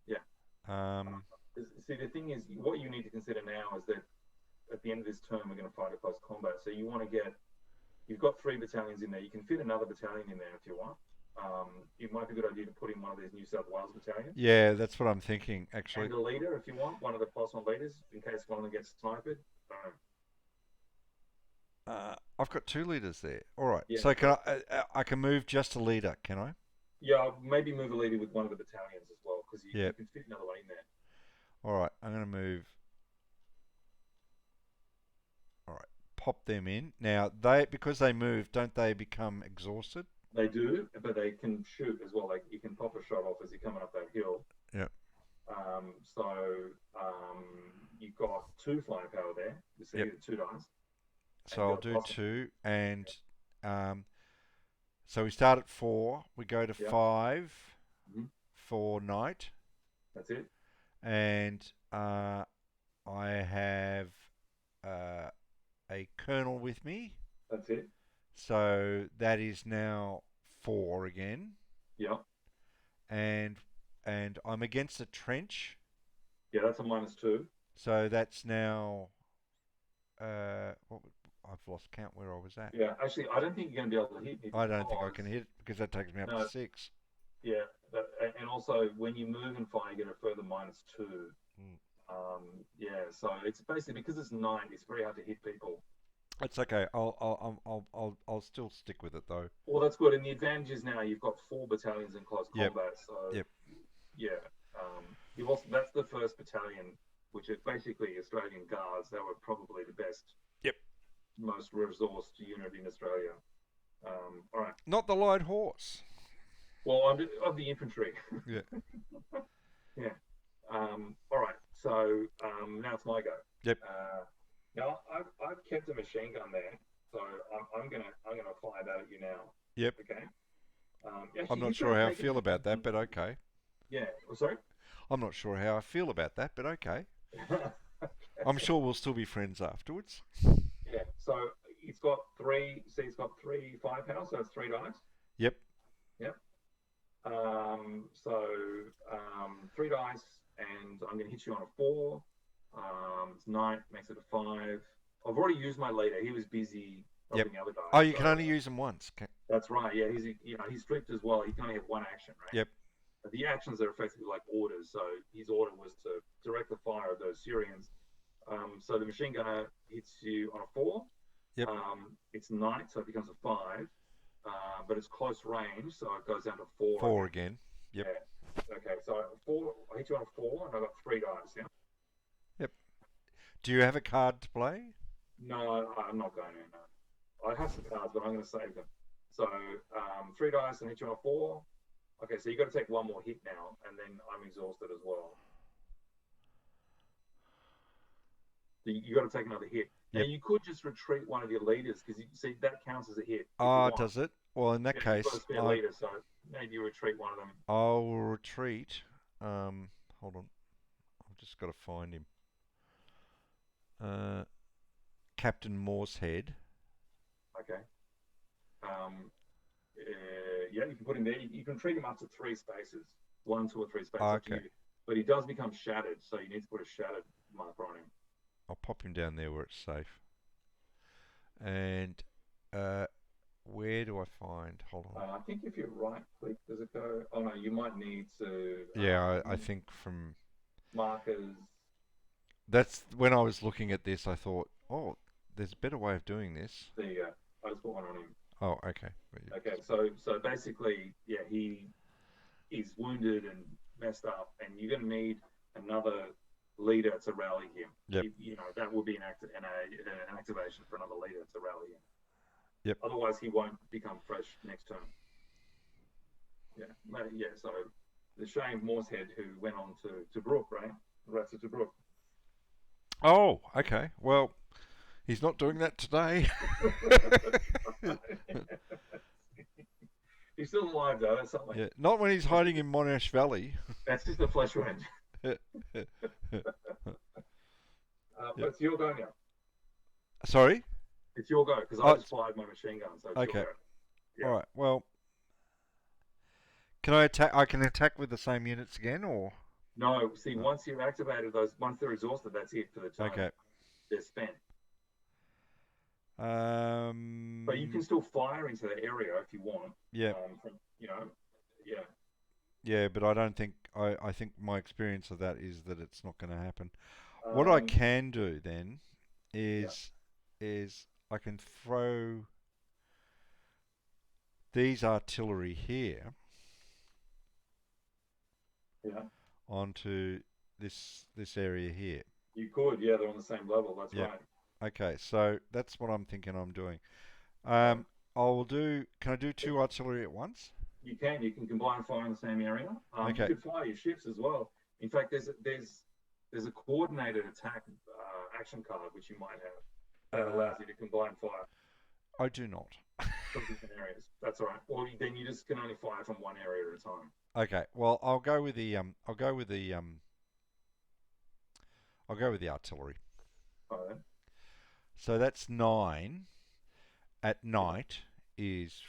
B: Yeah. See, the thing is, what you need to consider now is that at the end of this term, we're going to fight a close combat. So you want to get, you've got 3 battalions in there. You can fit another battalion in there if you want. It might be a good idea to put in one of these New South Wales battalions.
A: Yeah, that's what I'm thinking, actually.
B: And a leader if you want, one of the +1 leaders, in case one of them gets sniped.
A: I've got 2 leaders there. All right.
B: Yeah.
A: So can I can move just a leader, can I?
B: Yeah, maybe move a leader with one of the battalions as well, because you
A: Yep.
B: can fit another one in there.
A: All right. I'm going to move. All right. Pop them in. Now, because they move, don't they become exhausted?
B: They do, but they can shoot as well. Like you can pop a shot off as you're coming up that hill.
A: Yep.
B: So you've got 2 firepower there. You see
A: Yep.
B: the 2 dice.
A: So I'll do 2 and So we start at 4. We go to
B: Yeah.
A: 5
B: hmm
A: for night,
B: That's it.
A: and I have uh, a colonel with me.
B: That's it.
A: So that is now 4 again,
B: Yeah.
A: and I'm against a trench.
B: Yeah, that's a -2.
A: So that's now what, I've lost count where I was at.
B: Yeah, actually, I don't think you're going to be able to hit me
A: I don't think I can
B: because
A: hit it because that takes me up to
B: no,
A: 6.
B: yeah, and also when you move and fire, you get a further -2.
A: Mm.
B: Yeah, so it's basically because it's night, it's very hard to hit people.
A: That's okay. I'll still stick with it though.
B: Well, that's good. And the advantage is now you've got 4 battalions in close
A: Yep.
B: combat. So
A: Yep.
B: yeah, you've also that's the first battalion, which is basically Australian Guards. They were probably the best,
A: Yep.
B: most resourced unit in Australia. All right.
A: Not the light horse.
B: Well, of the infantry.
A: Yeah.
B: Yeah. All right. So now it's my go.
A: Yep.
B: Now I've kept a machine gun there, so I'm gonna fire that at you now.
A: Yep.
B: Okay.
A: I'm
B: Actually,
A: not
B: you've
A: sure
B: got to
A: how I
B: take
A: feel about that, but okay.
B: Yeah. Oh, sorry.
A: I'm not sure how I feel about that, but okay. I'm sure we'll still be friends afterwards.
B: Yeah. So it's got three. See, it's got 3 5-power, so it's 3 dice.
A: Yep.
B: Yep. 3 dice, and I'm going to hit you on a 4. It's night, makes it a 5. I've already used my leader. He was busy helping the other guys.
A: Oh, you can only use them once.
B: That's right. Yeah, he's strict as well. He can only have 1 action, right?
A: Yep.
B: But the actions are effectively like orders. So his order was to direct the fire of those Syrians. So the machine gunner hits you on a 4.
A: Yep.
B: It's night, so it becomes a 5. But it's close range, so it goes down to 4.
A: 4 again. Yep.
B: Yeah. Okay, so 4. I hit you on a 4, and I got 3 dice. Yeah.
A: Yep. Do you have a card to play?
B: No, I'm not going to. No. I have some cards, but I'm going to save them. So 3 dice and hit you on a 4. Okay, so you got to take 1 more hit now, and then I'm exhausted as well. So you got to take another hit. Now
A: Yep.
B: you could just retreat one of your leaders because you see that counts as a hit.
A: Oh, does it? Well, in that
B: You've
A: case,
B: got a spare leader, so maybe you retreat one of them.
A: I'll retreat. Hold on. I've just got to find him. Captain Moorehead.
B: Okay. Yeah, you can put him there. You can treat him up to 3 spaces, 1, 2, or 3 spaces. Up to
A: Okay.
B: you. But he does become shattered, so you need to put a shattered marker on him.
A: I'll pop him down there where it's safe. And where do I find? Hold on.
B: I think if you right click, does it go? Oh no, you might need to.
A: Yeah, I think from
B: markers.
A: that's when I was looking at this, I thought, oh, there's a better way of doing this.
B: There you go. I just put one on him.
A: Oh, okay.
B: Okay, so basically, yeah, he is wounded and messed up, and you're going to need another leader to rally him.
A: Yep.
B: You know, that will be an activation for another leader to rally him.
A: Yep.
B: Otherwise, he won't become fresh next turn. Yeah, so the shame Moorehead, who went on to Tobruk, right? Right to Tobruk.
A: Oh, okay. Well, he's not doing that today.
B: He's still alive though. That's something.
A: Yeah, not when he's hiding in Monash Valley.
B: That's just a flesh wound. But it's your go now.
A: Sorry?
B: It's your go because I just fired my machine gun. So it's
A: Okay.
B: your go. Yeah.
A: All right. Well, can I attack? I can attack with the same units again, or
B: No, see, once you've activated those, once they're exhausted, that's it for the turn.
A: okay.
B: They're spent.
A: Um.
B: But you can still fire into the area if you want.
A: Yeah.
B: Yeah.
A: Yeah, but I don't think I think my experience of that is that it's not going to happen. What I can do then is I can throw these artillery here onto this area here.
B: You could, yeah, they're on the same level. That's
A: Yeah.
B: right.
A: Okay, so that's what I'm thinking I'm doing. Can I do 2 artillery at once?
B: You can combine fire in the same area.
A: Okay.
B: You could fire your ships as well. In fact, there's a coordinated attack action card which you might have that allows you to combine fire.
A: I do not.
B: from different areas. That's all right. Well, then you just can only fire from one area at a time.
A: Okay. Well, I'll go with the artillery.
B: All right.
A: So that's 9 at night is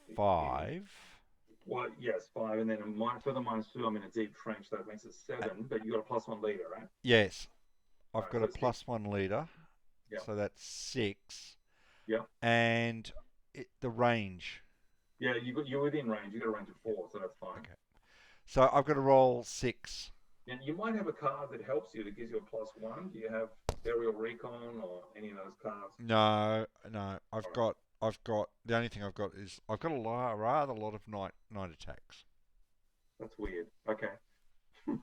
B: Then.
A: 5.
B: Well, yes, 5, and then further -2. I'm in a deep trench, so that makes it
A: Uh,
B: 7. But you got a +1 leader, right?
A: yes,
B: All
A: I've
B: right,
A: got
B: so
A: a
B: 6.
A: +1 leader,
B: Yeah,
A: so that's 6,
B: yeah,
A: and the range.
B: yeah. You're within range. You got a range of 4, so that's fine.
A: Okay. So I've got to roll 6.
B: And you might have a card that helps you that gives you a +1. Do you have aerial recon or any of those cards?
A: No, no.
B: All right,
A: I've got. The only thing I've got is I've got rather lot of night attacks.
B: that's weird. Okay.
A: Okay.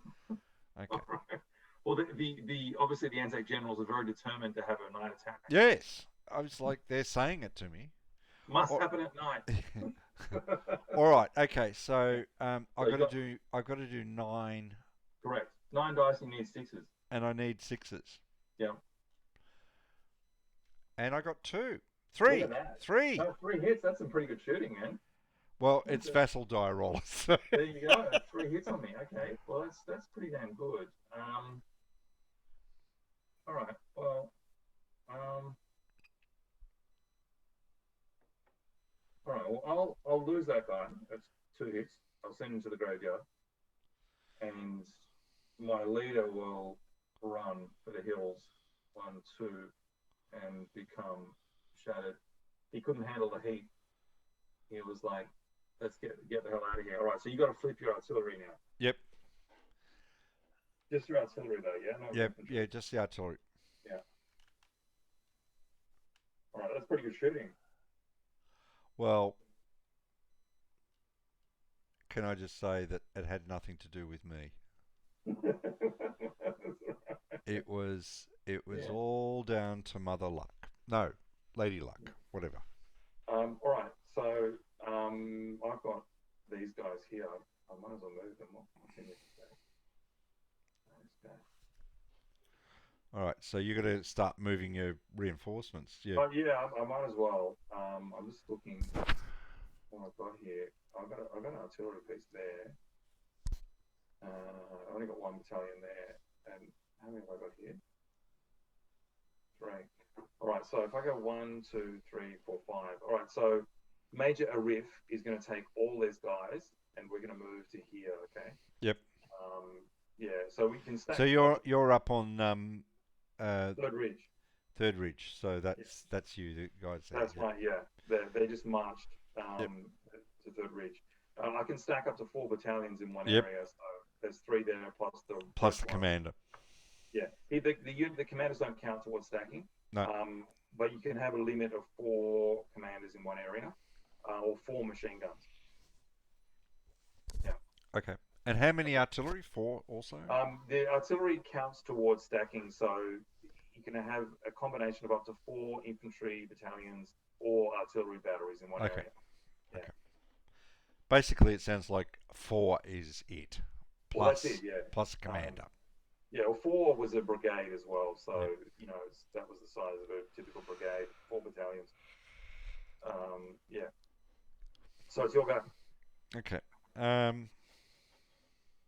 B: All right. Well, the obviously the Anzac generals are very determined to have a night attack.
A: Yes, I was like they're saying it to me.
B: Must
A: Or,
B: happen at night.
A: all right. Okay. So
B: So you got
A: I got to do 9,
B: correct. 9 dice. You need 6s.
A: and I need 6s,
B: Yeah.
A: and I got 2,
B: Look at
A: 3,
B: that.
A: 3.
B: Oh, 3 hits. That's some pretty good shooting, man.
A: Well,
B: That's
A: it's
B: a,
A: vassal die rollers. So.
B: there you go. 3 hits on me. Okay. Well, that's pretty damn good. All right. Well, all right. Well, I'll lose that guy. That's 2 hits. I'll send him to the graveyard, and my leader will run for the hills, 1, 2, and become shattered. He couldn't handle the heat. He was like, "Let's get the hell out of here." All right. So you got to flip your artillery now.
A: Yep.
B: Just your artillery though, yeah. No
A: Yep.
B: infantry.
A: Yeah. Just the artillery.
B: Yeah. All right. That's pretty good shooting.
A: Well, can I just say that it had nothing to do with me? It was
B: Yeah.
A: all down to mother luck. No, lady luck, whatever.
B: All right. So I've got these guys here. I might as well move them. What's in this bag? Okay.
A: All right, so you're going to start moving your reinforcements. Yeah.
B: But yeah, I might as well. I'm just looking what I've got here. I've got an artillery piece there. I've only got 1 battalion there. And how many have I got here? 3. All right, so if I go 1, 2, 3, 4, 5. All right, so Major Arif is going to take all these guys, and we're going to move to here. Okay.
A: Yep.
B: Yeah, so we can stack.
A: So you're up on
B: 3rd Ridge.
A: 3rd Ridge. So
B: Yeah,
A: that's you, the guys there.
B: that's
A: Yep.
B: right. Yeah, they just marched
A: Yep.
B: to 3rd Ridge. I can stack up to 4 battalions in one
A: Yep.
B: area, so there's 3 there plus the
A: Plus the
B: one.
A: commander.
B: Yeah, the commanders don't count towards stacking.
A: No.
B: But you can have a limit of 4 commanders in one area, or 4 machine guns. Yeah.
A: Okay. And how many artillery? 4 also.
B: The artillery counts towards stacking, so you can have a combination of up to 4 infantry battalions or artillery batteries in one
A: Okay.
B: area. Yeah.
A: Okay. Basically, it sounds like 4 is it.
B: Well, that's it. Yeah.
A: Plus commander.
B: Yeah. Well, 4 was a brigade as well, so
A: Yeah.
B: that was the size of a typical brigade. 4 battalions. Yeah. So it's your go.
A: Okay.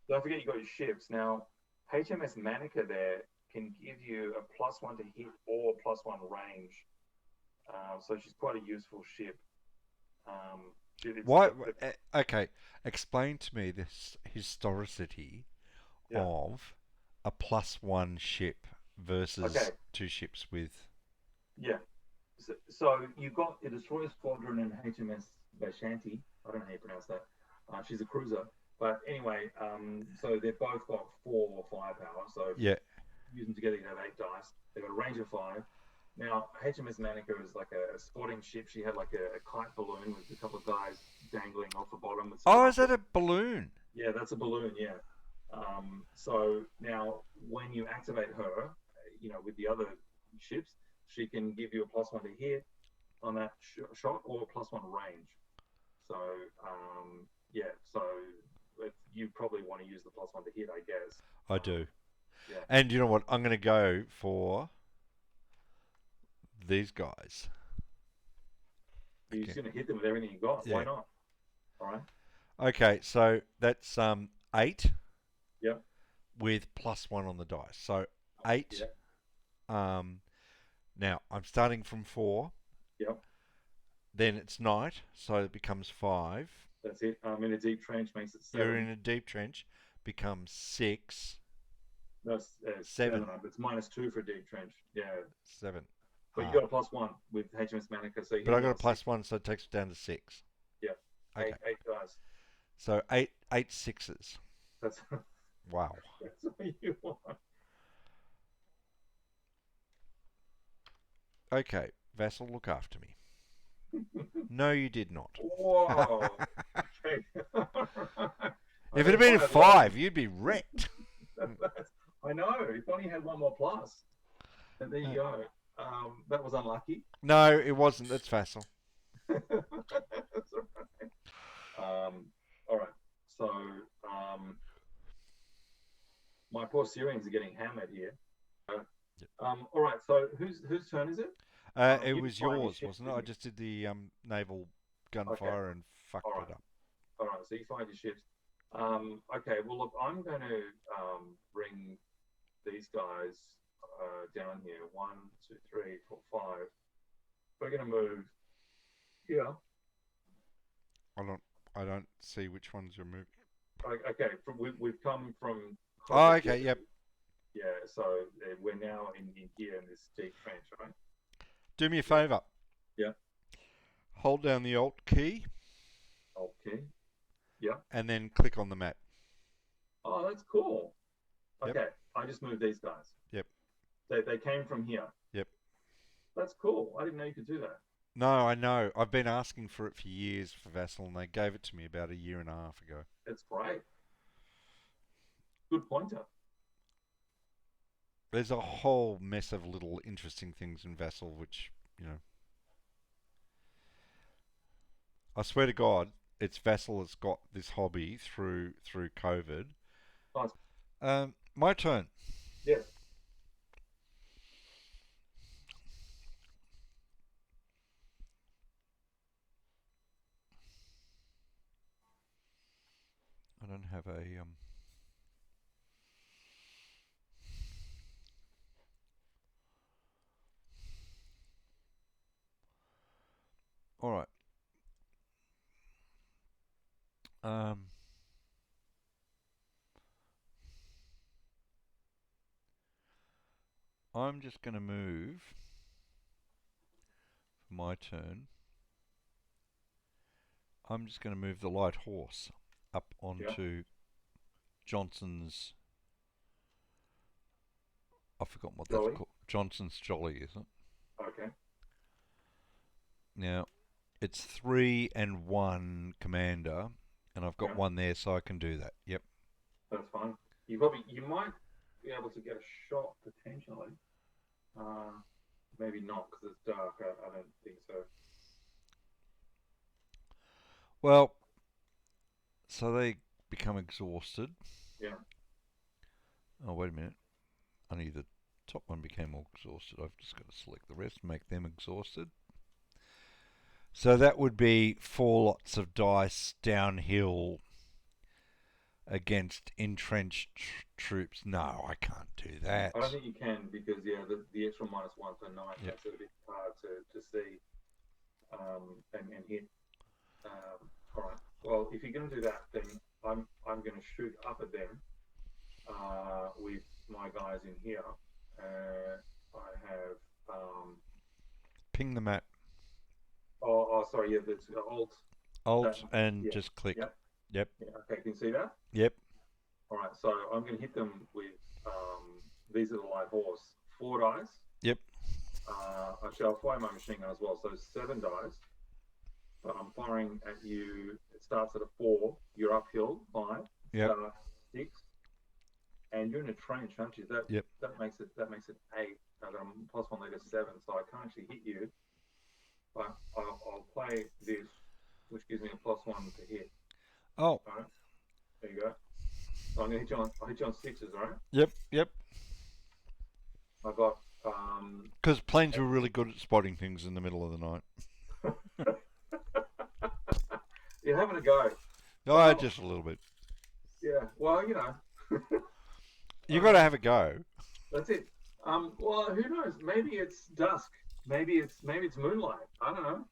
B: Don't forget you got your ships. Now, HMS Manica there can give you a +1 to hit or +1 range. So she's quite a useful ship.
A: Why? Okay. Explain to me this historicity
B: Yeah.
A: of a +1 ship versus
B: Okay.
A: 2 ships with.
B: Yeah. So you've got a destroyer squadron and HMS Bashanti. I don't know how you pronounce that. She's a cruiser. But anyway, so they've both got 4 firepower. So if
A: Yeah.
B: you use them together, you have 8 dice. They've got a range of 5. Now, HMS Manica is like a spotting ship. She had like a kite balloon with a couple of guys dangling off the bottom. With
A: Oh, is that a balloon?
B: Yeah, that's a balloon, yeah. So now when you activate her, with the other ships, she can give you a +1 to hit on that shot or a +1 range. So, so you probably want to use the +1 to hit, I guess.
A: I do.
B: Yeah.
A: And you know what? I'm going to go for these guys.
B: You're just going to hit them with everything you got.
A: Yeah.
B: Why not? All right.
A: Okay, so that's 8
B: Yep.
A: with +1 on the dice. So 8.
B: Yeah.
A: Now I'm starting from 4.
B: Yep.
A: Then it's night, so it becomes 5.
B: That's it. I'm in a deep trench, makes it 7.
A: You're in a deep trench, becomes 6.
B: No, it's
A: 7.
B: It's -2 for a deep trench. Yeah.
A: 7.
B: But you got a +1 with HMS Manica, so
A: But I got a +1, so it takes it down to 6.
B: Yeah.
A: Okay.
B: Eight guys.
A: So eight sixes.
B: That's
A: Wow.
B: that's what you want.
A: Okay, Vassal, look after me. No, you did not.
B: Whoa. Okay.
A: If it had been a 5, you'd be wrecked.
B: I know. If only had one more plus. And there you go. That was unlucky.
A: No, it wasn't. That's Vassal.
B: That's all right. All right. So my poor Syrians are getting hammered here. All right. So whose turn is it?
A: It was yours, wasn't it? I just did the naval gunfire and fucked it up.
B: All right. So you fired your ships. Okay. Well, look, I'm going to bring these guys down here. 1, 2, 3, 4, 5. We're going to move here.
A: I don't see which ones you're moving.
B: Okay. We've come from.
A: Oh, okay. Yep.
B: Yeah. So we're now in here in this deep trench, right?
A: Do me a favour.
B: Yeah.
A: Hold down the Alt key.
B: Okay. Yeah.
A: And then click on the map.
B: Oh, that's cool. Okay.
A: Yep.
B: I just moved these guys.
A: Yep.
B: They came from here.
A: Yep.
B: That's cool. I didn't know you could do that.
A: No, I know. I've been asking for it for years for Vassal, and they gave it to me about 1.5 years ago.
B: That's great. Good pointer.
A: There's a whole mess of little interesting things in Vassal, which, I swear to God, it's Vassal that's got this hobby through COVID.
B: Nice.
A: My turn.
B: Yes.
A: I don't have a All right. I'm just going to move for my turn. I'm just going to move the light horse up onto Johnson's. I've forgotten what that's called. Johnson's Jolly, is it?
B: Okay.
A: Now, it's 3 and 1 commander, and I've got 1 there, so I can do that. Yep.
B: That's fine. You might be able to get a shot potentially. Maybe not because it's dark. I don't think so.
A: Well, so they become exhausted.
B: Yeah.
A: Oh, wait a minute. Only the top one became all exhausted. I've just got to select the rest, make them exhausted. So that would be 4 lots of dice downhill against entrenched troops. No, I can't do that.
B: I don't think you can because the extra -1 per night makes it a bit hard to see and hit. All right. Well, if you're going to do that, then I'm going to shoot up at them with my guys in here. I have
A: ping the map.
B: Oh, sorry. Yeah, that's
A: Alt and just click.
B: Yep.
A: Yep.
B: Yeah, okay, can you see that?
A: Yep.
B: All right, so I'm going to hit them with these are the light horse 4 dice.
A: Yep.
B: Actually, I'll fire my machine gun as well. So 7 dice. But I'm firing at you. It starts at a 4. You're uphill 5.
A: Yep.
B: 6. And you're in a trench, aren't you? That makes it 8. I've got a +1 later 7, so I can't actually hit you. But I'll play this, which gives me a +1 to hit.
A: Oh.
B: All right. There you go. So I'm gonna hit you on. I'll hit you on 6s, all right?
A: Yep.
B: I got
A: because planes were really good at spotting things in the middle of the night.
B: You're having a go.
A: Oh, just a little bit.
B: Yeah. Well,
A: You got to have a go.
B: that's it. Well, who knows? Maybe it's dusk. Maybe it's moonlight. I don't know.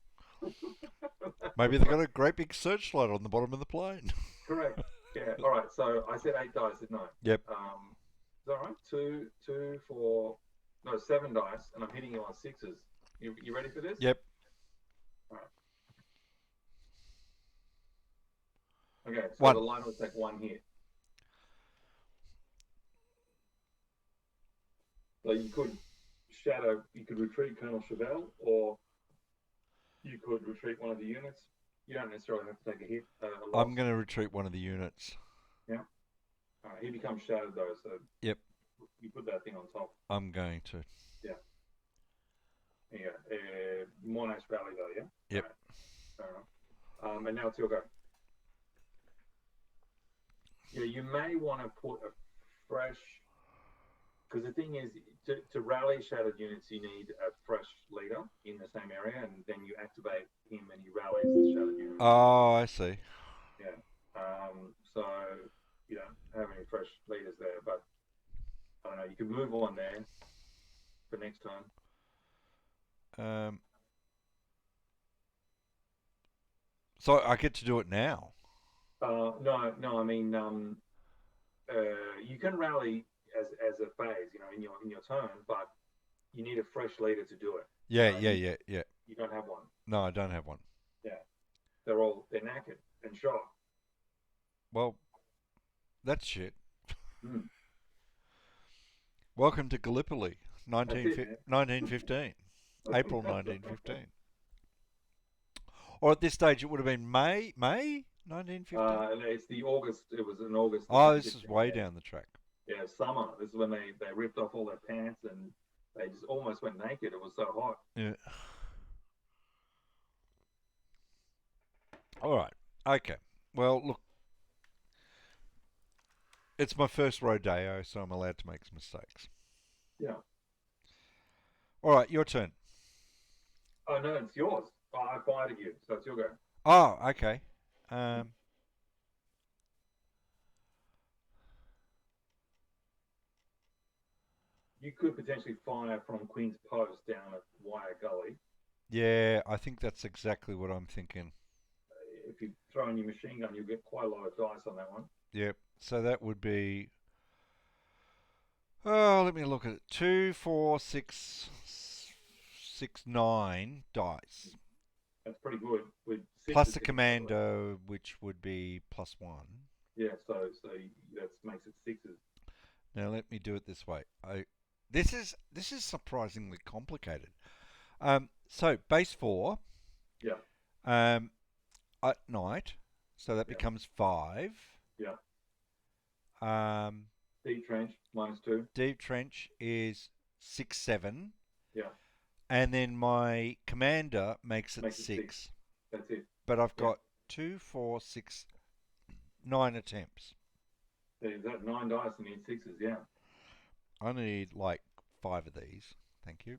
A: Maybe they got a great big searchlight on the bottom of the plane.
B: Correct. Yeah. All right. So I said 8 dice, didn't I?
A: Yep.
B: Is that right? Two, four, no, 7 dice, and I'm hitting you on sixes. You ready for this?
A: Yep.
B: All right. Okay. So
A: One.
B: the line will take one hit. So you could retreat Colonel Chevelle, or you could retreat one of the units. You don't necessarily have to take a hit. A loss.
A: I'm going to retreat one of the units.
B: Yeah. All right. He becomes shattered though, so
A: Yep.
B: you put that thing on top.
A: I'm going to.
B: Yeah. Yeah. Monash Valley though, yeah.
A: Yep.
B: Right. Fair enough. And now it's your go. Yeah, you may want to put a fresh. Because the thing is, to rally shattered units, you need a fresh leader in the same area, and then you activate him and he rallies the shattered unit.
A: Oh, I see.
B: Yeah. So you don't have any fresh leaders there, but I don't know. You can move on there for next time.
A: So I get to do it now.
B: No. I mean, you can rally as a phase, in your turn, but you need a fresh leader to do it.
A: Yeah.
B: You don't have one.
A: No, I don't have one.
B: Yeah, they're knackered and shot.
A: Well, that's shit.
B: Mm.
A: Welcome to Gallipoli,
B: That's it,
A: 1915, April 1915. Or at this stage, it would have been May 1915.
B: And it's the August. It was in August.
A: Oh, this is way down the track.
B: Yeah, summer. This is when they ripped off all their pants and they just almost went naked. It was so hot.
A: Yeah. All right. Okay. Well, look. It's my first rodeo, so I'm allowed to make some mistakes.
B: Yeah.
A: All right, your turn.
B: Oh, no, it's yours. Oh, I fired at you, so it's your go.
A: Oh, okay.
B: You could potentially fire from Queen's Post down at Wire Gully.
A: Yeah, I think that's exactly what I'm thinking.
B: If you throw in your machine gun, you'll get quite a lot of dice on that one.
A: Yep. So that would be. Oh, let me look at it. 2, 4, 6, 9 dice.
B: That's pretty good. With
A: Plus the commando, which would be +1.
B: Yeah, so that makes it sixes.
A: Now let me do it this way. This is surprisingly complicated. So base 4.
B: Yeah.
A: At night, so that becomes 5.
B: Yeah.
A: Deep
B: trench -2.
A: Deep trench is 6, 7.
B: Yeah.
A: And then my commander makes it 6.
B: That's it.
A: But I've got 2, 4, 6, 9 attempts.
B: Is that 9 dice? You need sixes, yeah.
A: I need like 5 of these. Thank you.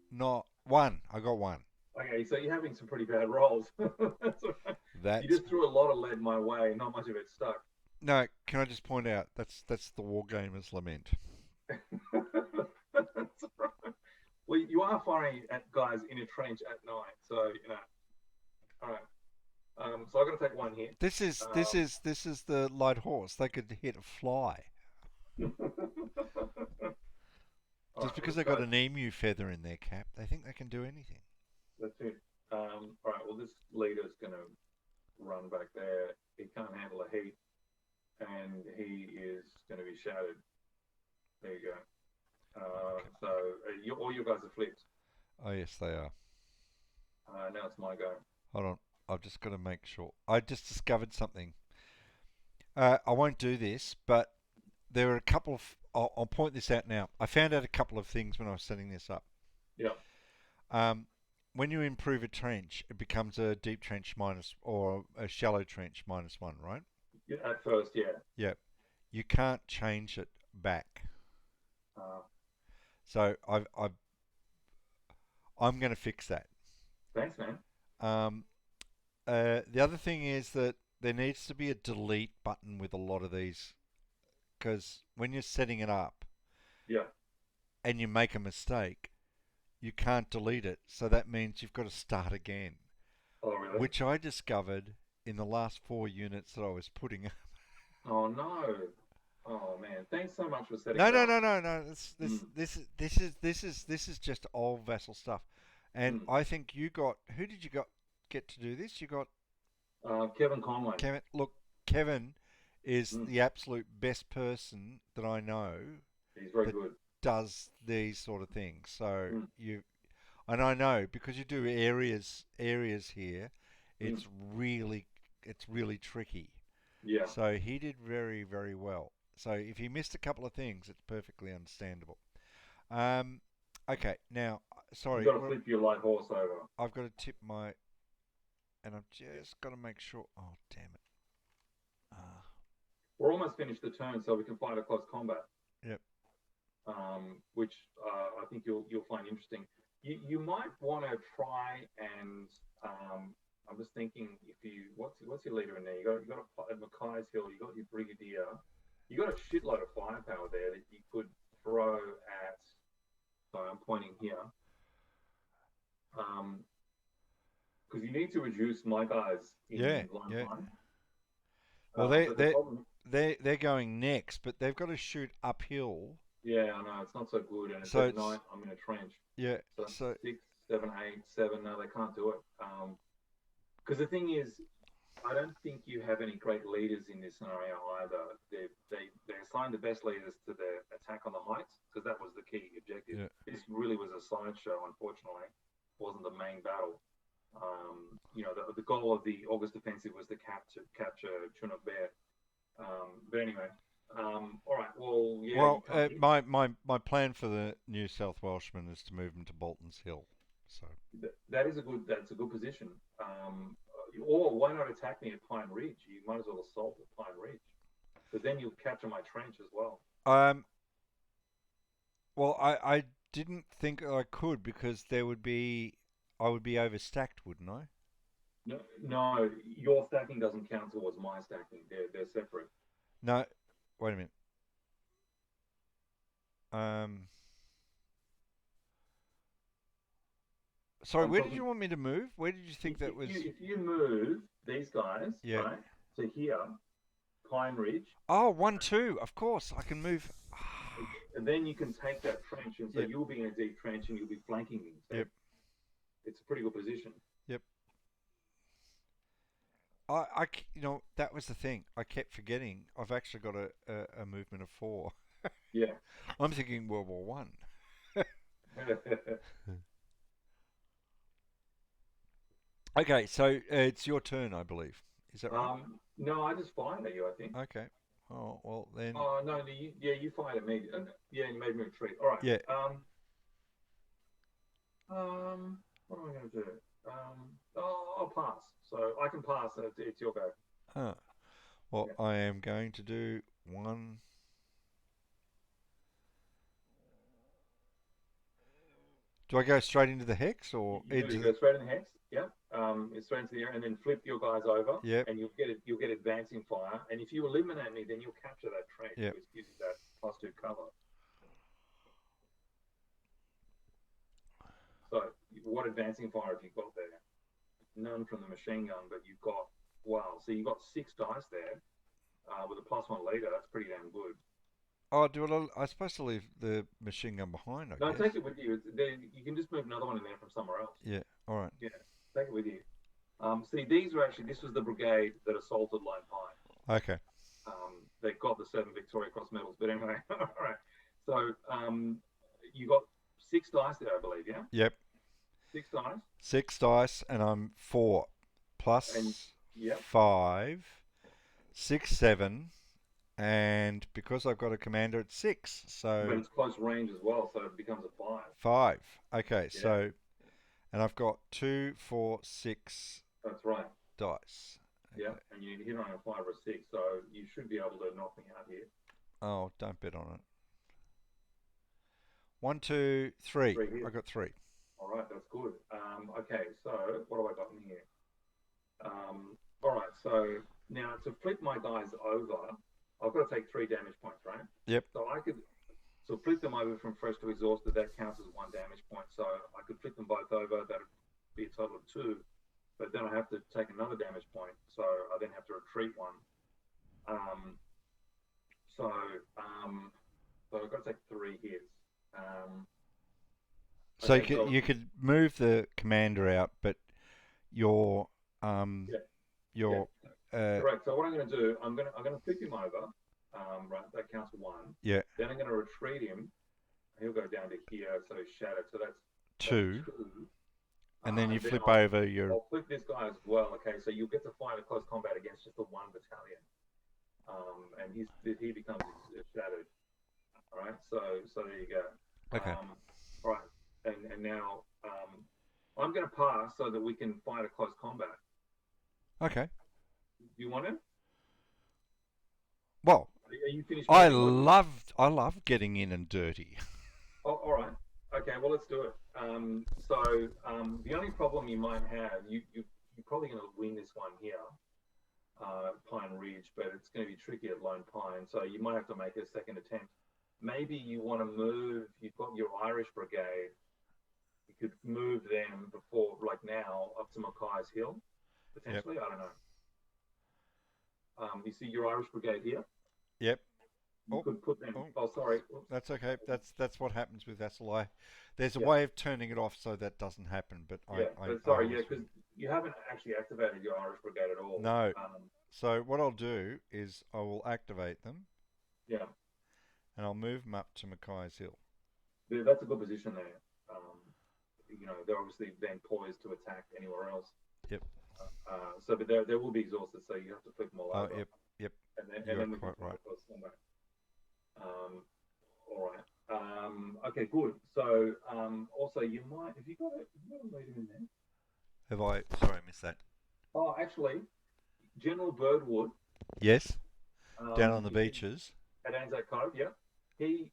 A: Not 1. I got 1.
B: Okay, so you're having some pretty bad rolls. That's all right. You just threw a lot of lead my way. Not much of it stuck.
A: No, can I just point out that's the Wargamer's lament.
B: That's right. Well, you are firing at guys in a trench at night, so All right. So I've got to take one hit.
A: This is the light horse. They could hit a fly. Just because they've got an emu feather in their cap, they think they can do anything.
B: That's it. All right. Well, this leader's going to run back there. He can't handle the heat, and he is going to be shattered. There you go.
A: Okay.
B: So all you guys are flipped.
A: Oh yes, they are.
B: Now it's my go.
A: Hold on. I've just got to make sure. I just discovered something. I won't do this, but there are a couple of. I'll point this out now. I found out a couple of things when I was setting this up.
B: Yeah.
A: When you improve a trench, it becomes a deep trench minus or a shallow trench -1, right?
B: Yeah, at first, yeah.
A: Yeah. You can't change it back. So I'm going to fix that.
B: Thanks, man.
A: The other thing is that there needs to be a delete button with a lot of these, because when you're setting it up
B: Yeah.
A: and you make a mistake, you can't delete it. So that means you've got to start again,
B: Oh, really?
A: which I discovered in the last 4 units that I was putting up.
B: Oh, no. Oh, man. Thanks so much for setting
A: No,
B: it
A: no,
B: up.
A: no, no, no.
B: Mm.
A: This is just old vassal stuff, and
B: Mm.
A: I think you got. Who did you got get to do this? You got
B: Kevin Conway.
A: Kevin. Look, Kevin is
B: Mm.
A: the absolute best person that I know
B: He's very
A: that
B: good.
A: does these sort of things. So
B: Mm.
A: and I know because you do areas here,
B: Mm.
A: it's really tricky.
B: Yeah.
A: So he did very, very well. So if he missed a couple of things, it's perfectly understandable. Um, okay, now,
B: You
A: sorry,
B: got to flip your light horse over.
A: I've got to tip my, and I've just got to make sure. Oh, damn it. Ah,
B: We're almost finished the turn, so we can fight a close combat,
A: yep.
B: which I think you'll find interesting. You might want to try and I'm just thinking if you what's your leader in there? You got at Mackay's Hill. You got your brigadier. You got a shitload of firepower there that you could throw at. Sorry, I'm pointing here. Because you need to reduce my guys
A: Yeah,
B: in line
A: yeah.
B: time.
A: Well,
B: But the problem,
A: they're going next, but they've got to shoot uphill.
B: yeah, I know it's not so good, and it's
A: So
B: at night.
A: it's
B: I'm in a trench.
A: yeah.
B: So
A: So
B: 6, 7, 8, 7. No, they can't do it. Because the thing is, I don't think you have any great leaders in this scenario either. They assigned the best leaders to the attack on the heights because that was the key objective.
A: yeah,
B: This really was a sideshow, unfortunately. It wasn't the main battle. The goal of the August offensive was to capture Chunuk Bair. But anyway, all right. Well, yeah, you
A: well,
B: can't hit.
A: my plan for the New South Welshman is to move them to Bolton's Hill. So
B: That's a good position. Or why not attack me at Pine Ridge? You might as well assault at Pine Ridge, because then you'll capture my trench as well.
A: um, well, I didn't think I could because I would be overstacked, wouldn't I?
B: No, no, your stacking doesn't count towards my stacking. They're separate.
A: No, wait a minute. Um, sorry,
B: I'm
A: where did you
B: talking.
A: want me to move? Where did you think that was?
B: If you move these guys
A: Yeah.
B: right to here, Pine Ridge,
A: Oh, 1-2. Of course, I can move.
B: and then you can take that trench, and so
A: Yep.
B: you'll be in a deep trench and you'll be flanking me. So
A: Yep.
B: it's a pretty good position.
A: Yep. That was the thing. I kept forgetting. I've actually got a movement of 4.
B: Yeah.
A: I'm thinking World War One. Okay, so it's your turn, I believe. Is that right?
B: No, I just fired at you, I think.
A: Okay. Oh well, then.
B: Oh no, you fired at me. Yeah, you made me retreat. All right.
A: Yeah.
B: What am I going to do? I'll pass. So I can pass. It's your go.
A: Huh. Well,
B: Yeah.
A: I am going to do one. Do I go straight into the hex or
B: You do.
A: into
B: You
A: the?
B: go straight in the hex. Yeah. It's straight into the air, and then flip your guys over,
A: Yep.
B: and you'll get it. You'll get advancing fire, and if you eliminate me, then you'll capture that trench,
A: Yep.
B: which gives you that +2 cover. So, what advancing fire have you got there? None from the machine gun, but you've got wow. So you've got 6 dice there with a +1 leader. That's pretty damn good.
A: Oh, I'm supposed to leave the machine gun behind, I
B: No, take
A: guess.
B: it with you. You can just move another one in there from somewhere else.
A: Yeah. All right.
B: Yeah, take it with you. See, these were actually, this was the brigade that assaulted Lone Pine.
A: Okay.
B: They got the 7 Victoria Cross medals, but anyway, all right. So you got 6 dice there, I believe, yeah?
A: Yep.
B: 6 dice.
A: 6 dice, and I'm 4
B: And
A: plus
B: yep,
A: 5, 6, 7, and because I've got a commander, it's 6.
B: but
A: So
B: it's close range as well, so it becomes a 5.
A: 5. Okay.
B: Yeah,
A: So and I've got 2, 4, 6
B: that's right.
A: dice.
B: Yeah,
A: Okay.
B: and you hit on a 5 or a 6, so you should be able to knock me out here.
A: Oh, don't bet on it. 1, 2, 3.
B: 3
A: I
B: hits.
A: got 3.
B: All right, that's good. Okay, so what have I got in here? All right. So now to flip my guys over, I've got to take 3 damage points, right?
A: Yep.
B: So I could flip them over from fresh to exhausted. That counts as 1 damage point. So I could flip them both over. That'd be a total of 2. But then I have to take another damage point. So I then have to retreat 1. Um, so I've got to take 3 hits.
A: So
B: Okay,
A: you could move the commander out, but your
B: Yeah.
A: your
B: Correct. So what I'm going to do, I'm going to flip him over. Right, that counts 1.
A: yeah,
B: Then I'm going to retreat him. He'll go down to here, so he's shattered. So that's
A: 2,
B: 2.
A: and then you
B: Then
A: flip over your.
B: I'll flip this guy as well. Okay, so you get to fight a close combat against just the 1 battalion, and he becomes shattered. All right, so there you go.
A: Okay.
B: All right, and now I'm going to pass so that we can fight a close combat.
A: Okay.
B: Do you want to?
A: Well,
B: Are you finished?
A: I
B: moving?
A: love getting in and dirty.
B: Oh, all right. Okay, well, let's do it. The only problem you might have, you're probably going to win this one here, Pine Ridge, but it's going to be tricky at Lone Pine, so you might have to make a second attempt. Maybe you want to move, you've got your Irish Brigade, you could move them before, like now, up to Mackay's Hill, potentially, I don't know. You see your Irish Brigade here?
A: Yep.
B: You could put them, sorry. Oops.
A: That's okay. That's what happens with Vassal. There's a
B: Yeah.
A: way of turning it off so that doesn't happen. But
B: because you haven't actually activated your Irish Brigade at all.
A: No. So what I'll do is I will activate them.
B: Yeah.
A: And I'll move them up to Mackay's Hill.
B: That's a good position there. They're obviously then poised to attack anywhere else.
A: Yep.
B: But they will be exhausted, so you have to flip them all over.
A: Yep.
B: And then we can quite right. All right. Okay, good. So also you might have you got a leader in there?
A: Have I? Sorry, I missed that.
B: Oh, actually, General Birdwood.
A: Yes. Down on the beaches.
B: At Anzac Cove, yeah. He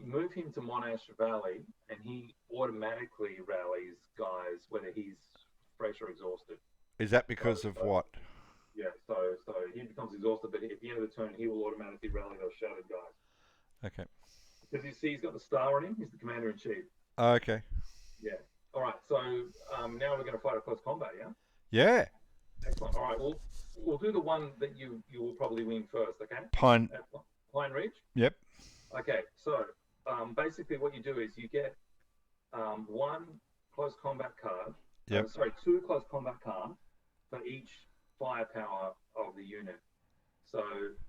B: move him to Monash Valley, and he automatically rallies guys whether he's fresh or exhausted.
A: Is that because of what?
B: Yeah, so he becomes exhausted, but at the end of the turn, he will automatically rally those shattered guys.
A: Okay.
B: Because you see, he's got the star on him. He's the commander in chief.
A: Oh, okay.
B: Yeah. All right. So now we're going to fight a close combat. Yeah.
A: Yeah.
B: Excellent. All right. We'll do the one that you will probably win first. Okay.
A: Pine
B: Ridge.
A: Yep.
B: Okay. So basically, what you do is you get 1 close combat card.
A: Yep.
B: 2 close combat cards for each firepower of the unit. So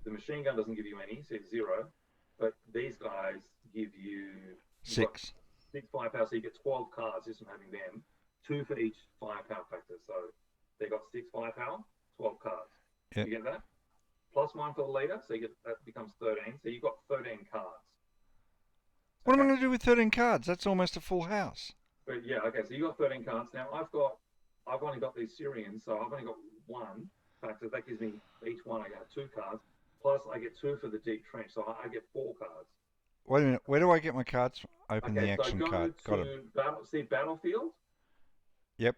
B: the machine gun doesn't give you any, so it's 0. But these guys give you
A: 6
B: firepower, so you get 12 cards just from having them. 2 for each firepower factor. So they got 6 firepower, 12 cards.
A: Yep.
B: You get that? Plus 1 for the leader, so that becomes 13. So you've got 13 cards.
A: What am I going to do with 13 cards? That's almost a full house.
B: But yeah, okay. So you got 13 cards. Now I've only got these Syrians, so I've only got 1 factor. That gives me each one. I get 2 cards. Plus I get 2 for the deep trench, so I get 4 cards.
A: Wait a minute. Where do I get my cards? Open the action
B: so go
A: card. Got it.
B: Battlefield.
A: Yep.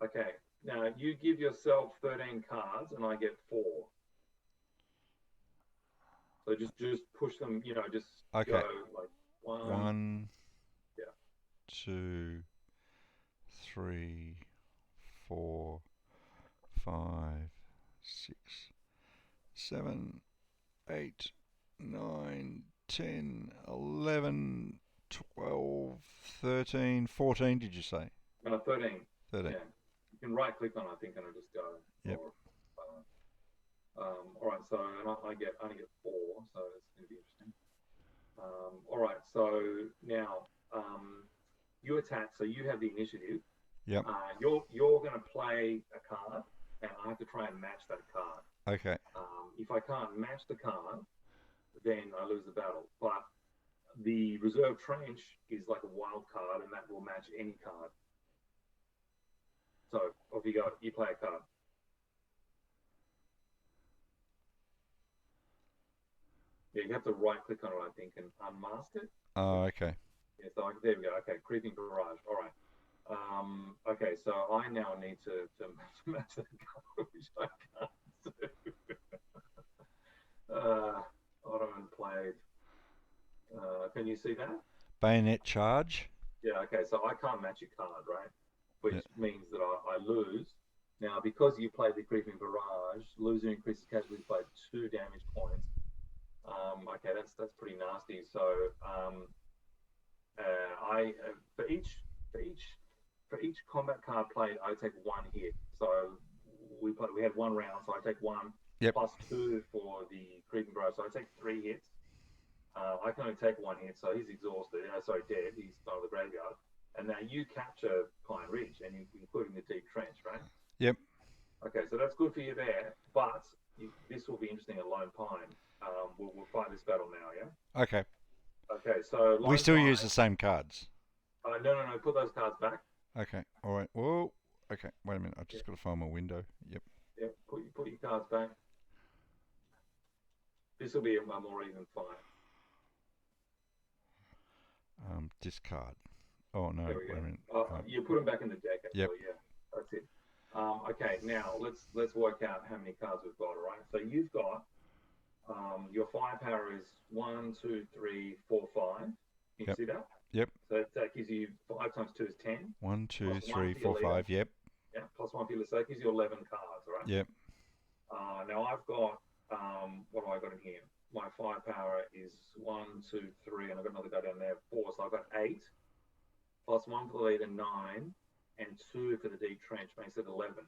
B: Okay. Now you give yourself 13 cards, and I get 4. So just push them. Just
A: okay.
B: Go like 1.
A: Yeah. 2, 3, 4, 5, 6, 7, 8, 9, 10, 11, 12, 13, 14, did you say?
B: 13.
A: 13.
B: Yeah. You can right click on it, I think, and it'll just go.
A: Yep.
B: All right, so and I only get 4, so it's going to be interesting. All right, so now you attack, so you have the initiative.
A: Yep.
B: You're going to play a card, and I have to try and match that card.
A: Okay.
B: If I can't match the card, then I lose the battle. But the reserve trench is like a wild card, and that will match any card. So off you go. You play a card. Yeah, you have to right click on it, I think, and unmask it.
A: Oh, okay.
B: Yeah, so there we go. Okay, creeping barrage. All right. Okay, so I now need to match the colour, which I can't do. Ottoman played. Can you see that?
A: Bayonet charge.
B: Yeah, okay, so I can't match your card, right?
A: Yeah.
B: Which means that I lose. Now, because you played the Creeping Barrage, loser increases casualties by 2 damage points. Okay, that's pretty nasty. So, I for each combat card played, I take 1 hit. So we had 1 round, so I take 1
A: Yep.
B: plus 2 for the Creeping Barrage. So I take 3 hits. I can only take 1 hit, so he's exhausted. Sorry, dead. He's out of the graveyard. And now you capture Pine Ridge, and you including the deep trench, right?
A: Yep.
B: Okay, so that's good for you there. But this will be interesting at Lone Pine. We'll fight this battle now, yeah?
A: Okay.
B: Okay, so
A: We
B: Lone
A: still
B: Pine.
A: use the same cards.
B: No. Put those cards back.
A: Okay. All right. Whoa. Okay. Wait a minute. I've just got to find my window. Yep.
B: Yeah, put your cards back. This will be a more even fight.
A: Discard. Oh no.
B: There we
A: Wait a
B: go.
A: minute.
B: You put them back in the deck, actually.
A: Yep.
B: Yeah, that's it. Okay, now let's work out how many cards we've got. All right. So you've got your firepower is 1, 2, 3, 4, 5. Can you
A: Yep.
B: see that?
A: Yep.
B: So that gives you 5 times 2 is 10.
A: 1, 2,
B: Plus
A: 3,
B: one for
A: 4,
B: your
A: 5. Yep.
B: Yeah, plus 1 for your So that gives you 11 cards, all right?
A: Yep.
B: Now I've got what do I got in here? My firepower is 1, 2, 3, and I've got another guy down there, 4. So I've got 8. Plus 1 for the leader, 9, and 2 for the deep trench makes it 11.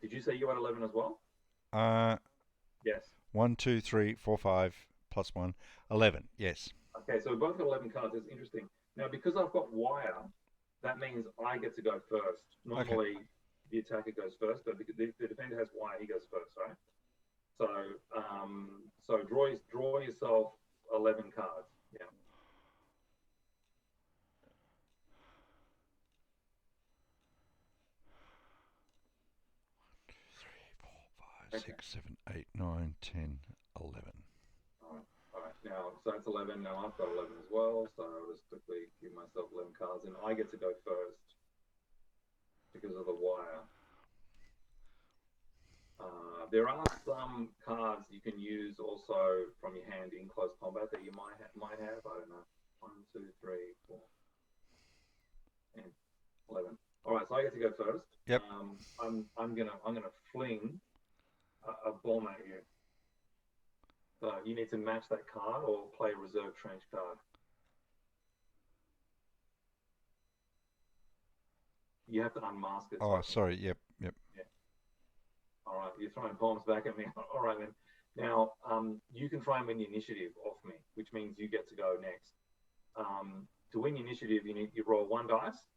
B: Did you say you had 11 as well? Yes.
A: 1, 2, 3, 4, 5 plus 1, 11. Yes.
B: Okay, so we both got 11 cards. It's interesting. Now, because I've got wire, that means I get to go first. Normally, the attacker goes first, but because the defender has wire, he goes first, right? So draw yourself 11 cards. Yeah.
A: Okay. 6, 7, 8, 9, 10, 11.
B: All right. Now, so that's 11. Now I've got 11 as well. So I'll just quickly give myself 11 cards, and I get to go first because of the wire. There are some cards you can use also from your hand in close combat that you might have. I don't know. 1, 2, 3, 4, and 11. All right, so I get to go first.
A: Yep.
B: I'm gonna fling a bomb at you. So you need to match that card or play a reserve trench card. You have to unmask it.
A: Oh, sorry. Yep.
B: Yeah. All right, you're throwing bombs back at me. All right, then. Now, you can try and win the initiative off me, which means you get to go next. To win the initiative, you roll 1 dice,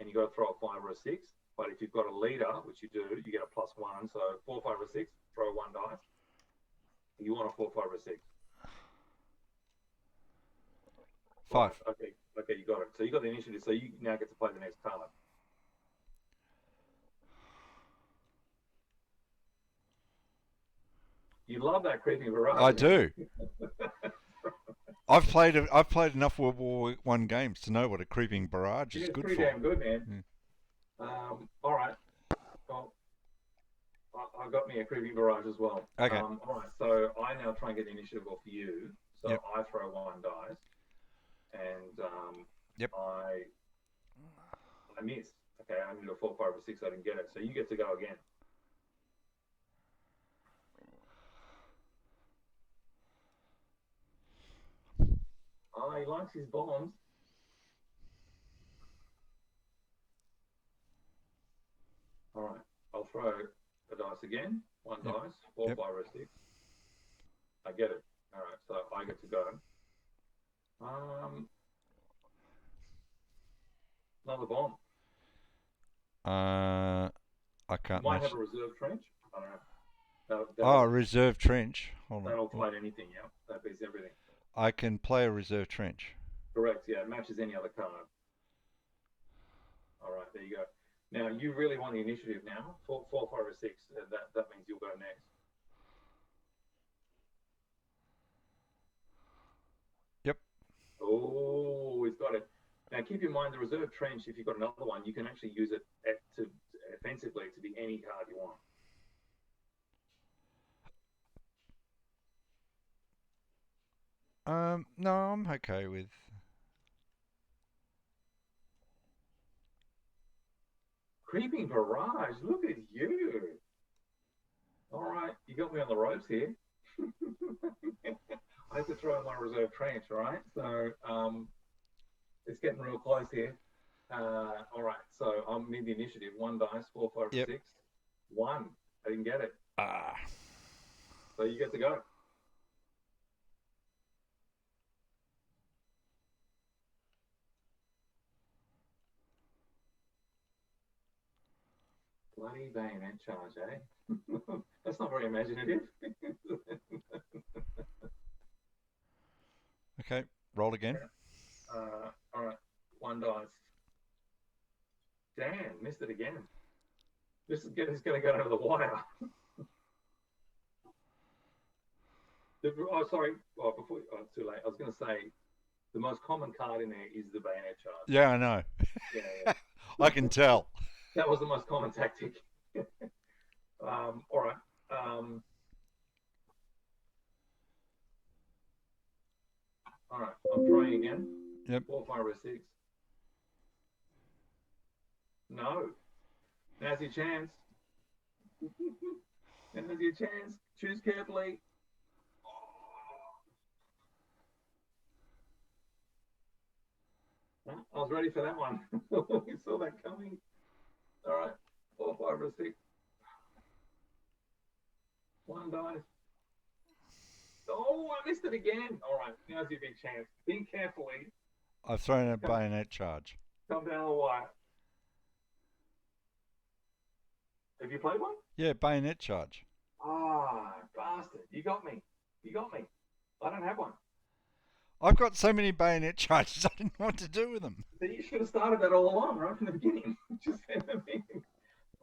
B: and you got to throw a 5 or a 6. But if you've got a leader, which you do, you get a +1. So 4, 5, or 6, throw 1 dice. You want a 4, 5, or 6?
A: 5.
B: Right, okay, you got it. So you got the initiative. So you now get to play the next card. You love that Creeping Barrage.
A: I do. I've played enough World War One games to know what a creeping barrage is
B: It's
A: good
B: pretty
A: for.
B: damn good, man. All right. Well, I got me a Creeping Barrage as well.
A: Okay.
B: All right. So I now try and get the initiative off you. So
A: Yep.
B: I throw 1 dice, and
A: Yep.
B: I miss. Okay, I need a 4, 5, or 6. I didn't get it. So you get to go again. Oh, he likes his bombs. All right. I'll throw a dice again. 1
A: Yep.
B: dice, 4,
A: Yep.
B: 5, or 6. I get it. All right. So I get to go. Another bomb.
A: I can't
B: Might
A: match.
B: have a reserve trench. I don't know.
A: Oh, reserve trench. Hold
B: That'll
A: on.
B: fight anything, yeah. That beats everything.
A: I can play a reserve trench.
B: Correct, yeah. It matches any other card. All right, there you go. Now, you really want the initiative now. 4, 5, or 6. That means you'll go next.
A: Yep.
B: Oh, he's got it. Now, keep in mind the reserve trench. If you've got another one, you can actually use it offensively to be any card you want.
A: No, I'm okay with.
B: Creeping Barrage. Look at you. All right, you got me on the ropes here. I have to throw in my reserve trench, all right? So it's getting real close here. All right, so I'm mid the initiative. 1 dice, 4, 5,
A: Yep.
B: 6. 1. I didn't get it.
A: Ah.
B: So you get to go. Bloody bayonet charge, eh? That's not very imaginative.
A: Okay, roll again.
B: All right, 1 dice. Damn, missed it again. This is going to go over the wire. Sorry. It's too late. I was going to say the most common card in there is the bayonet charge.
A: Yeah, I know.
B: Yeah.
A: I can tell.
B: That was the most common tactic. All right. All right. I'm trying again.
A: Yep.
B: 4, 5, or 6. No. Now's your chance. Now's your chance. Choose carefully. I was ready for that one. You saw that coming. All right. 4, 5, or 6. 1 dice. Oh, I missed it again. All right. Now's your big chance. Think carefully.
A: I've thrown a bayonet charge.
B: Come down the wire. Have you played one?
A: Yeah, bayonet charge.
B: Ah, bastard. You got me. You got me. I don't have one.
A: I've got so many bayonet charges, I didn't know what to do with them.
B: So you should have started that all along, right from the beginning. Just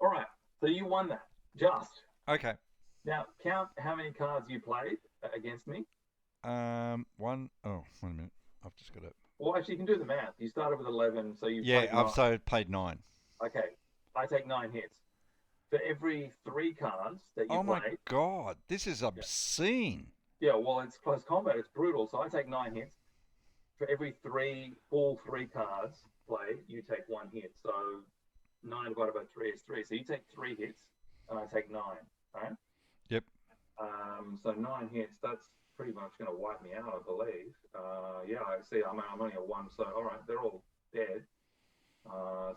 B: all right. So you won that. Just.
A: Okay.
B: Now, count how many cards you played against me.
A: One. Oh, wait a minute. I've just got it.
B: Well, actually, you can do the math. You started with 11, so you played 9.
A: I've played 9.
B: Okay. I take 9 hits. For every 3 cards that you
A: Oh
B: played.
A: my god, this is obscene.
B: Yeah, well, it's close combat. It's brutal. So I take 9 hits. For every full 3 cards played, you take 1 hit. So 9 divided by 3 is 3. So you take 3 hits, and I take 9. Right?
A: Yep.
B: So 9 hits. That's pretty much going to wipe me out, I believe. Yeah, I see. I'm only a 1. So all right, they're all dead.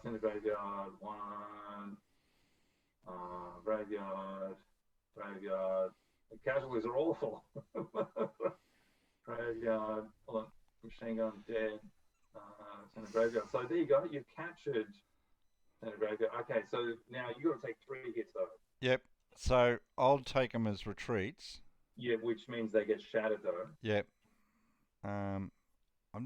B: Center graveyard 1. Graveyard. The casualties are awful. Graveyard. Hold on. Machine gun dead. Center graveyard. So there you go. You've captured center graveyard. Okay, so now you got to take 3 hits though.
A: Yep. So I'll take them as retreats.
B: Yeah, which means they get shattered though.
A: Yep. I'm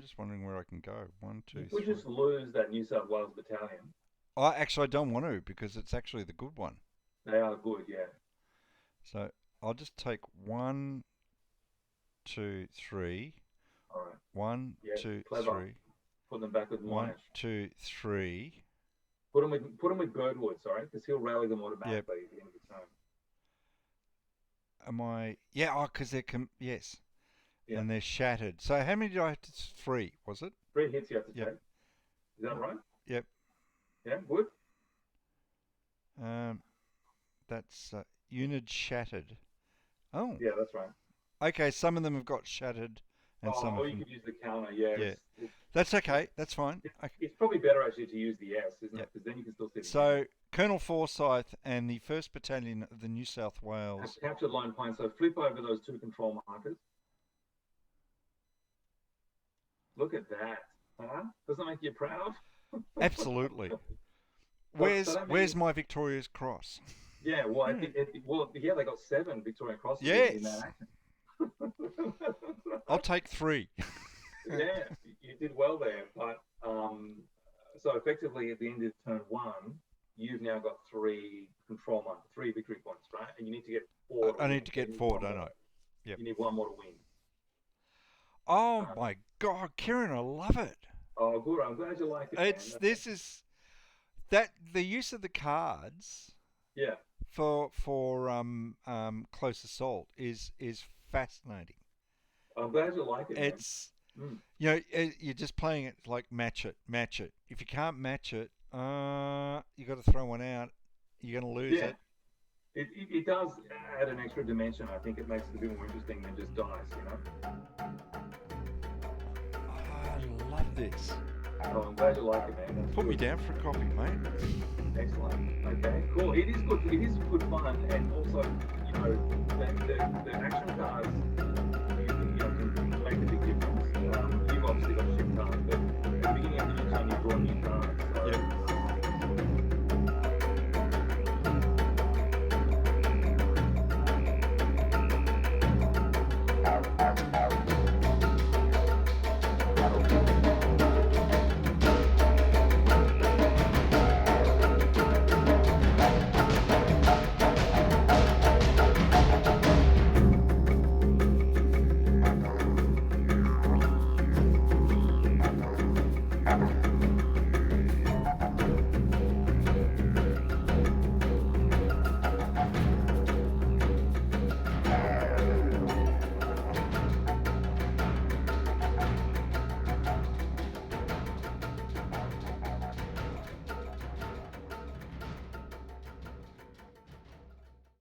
A: just wondering where I can go. 1, 2, 3.
B: We just lose that New South Wales battalion.
A: Actually, I don't want to because it's actually the good one.
B: They are good, yeah.
A: So I'll just take 1, 2, 3.
B: All right.
A: 1,
B: Yeah,
A: 2,
B: clever.
A: 3.
B: Put them back with
A: 1,
B: Monash.
A: 2, 3.
B: Put them with Birdwood, sorry, because he'll rally them automatically at the end of the turn.
A: Am I? Yeah. Oh, because they're yes.
B: Yeah.
A: And they're shattered. So how many did I have to? 3, was it?
B: 3 hits you have to
A: Yep.
B: take. Is that right?
A: Yep.
B: Yeah, good.
A: That's unit shattered. Oh.
B: Yeah, that's right.
A: Okay, some of them have got shattered, and some
B: or
A: of
B: you
A: them.
B: could use the counter, yeah.
A: Yeah. That's okay. That's fine. Okay.
B: It's probably better actually to use the S, isn't
A: Yeah.
B: it? Because then you can still see the
A: So Colonel Forsyth and the 1st Battalion of the New South Wales.
B: have captured line point. So flip over those 2 control markers. Look at that. Huh? Doesn't that make you proud?
A: Absolutely.
B: So that
A: Where's
B: means-
A: my Victoria's Cross?
B: Yeah, well, I think they got 7 Victorian crosses in
A: Yes.
B: that action.
A: I'll take 3.
B: Yeah, you did well there. But so effectively at the end of turn 1, you've now got 3 3 victory points, right? And you need to get 4.
A: I need to get 4, don't I? Yep.
B: You need 1 more to win.
A: Oh my God, Kieran, I love it.
B: Oh, good. I'm glad you like it, man.
A: This is that the use of the cards
B: Yeah.
A: for close assault is fascinating.
B: I'm glad you like it, man.
A: It's
B: Mm.
A: you're just playing it like match it. If you can't match it, you got to throw one out. You're going to lose
B: Yeah.
A: it.
B: It does add an extra dimension. I think it makes it a bit more interesting than just dice, you know?
A: I love this.
B: Oh, I'm glad you like it, man. That's
A: Put me
B: good.
A: down for a copy, mate.
B: Excellent. Okay, cool. It is good. It is good fun, and also, you know, the action cards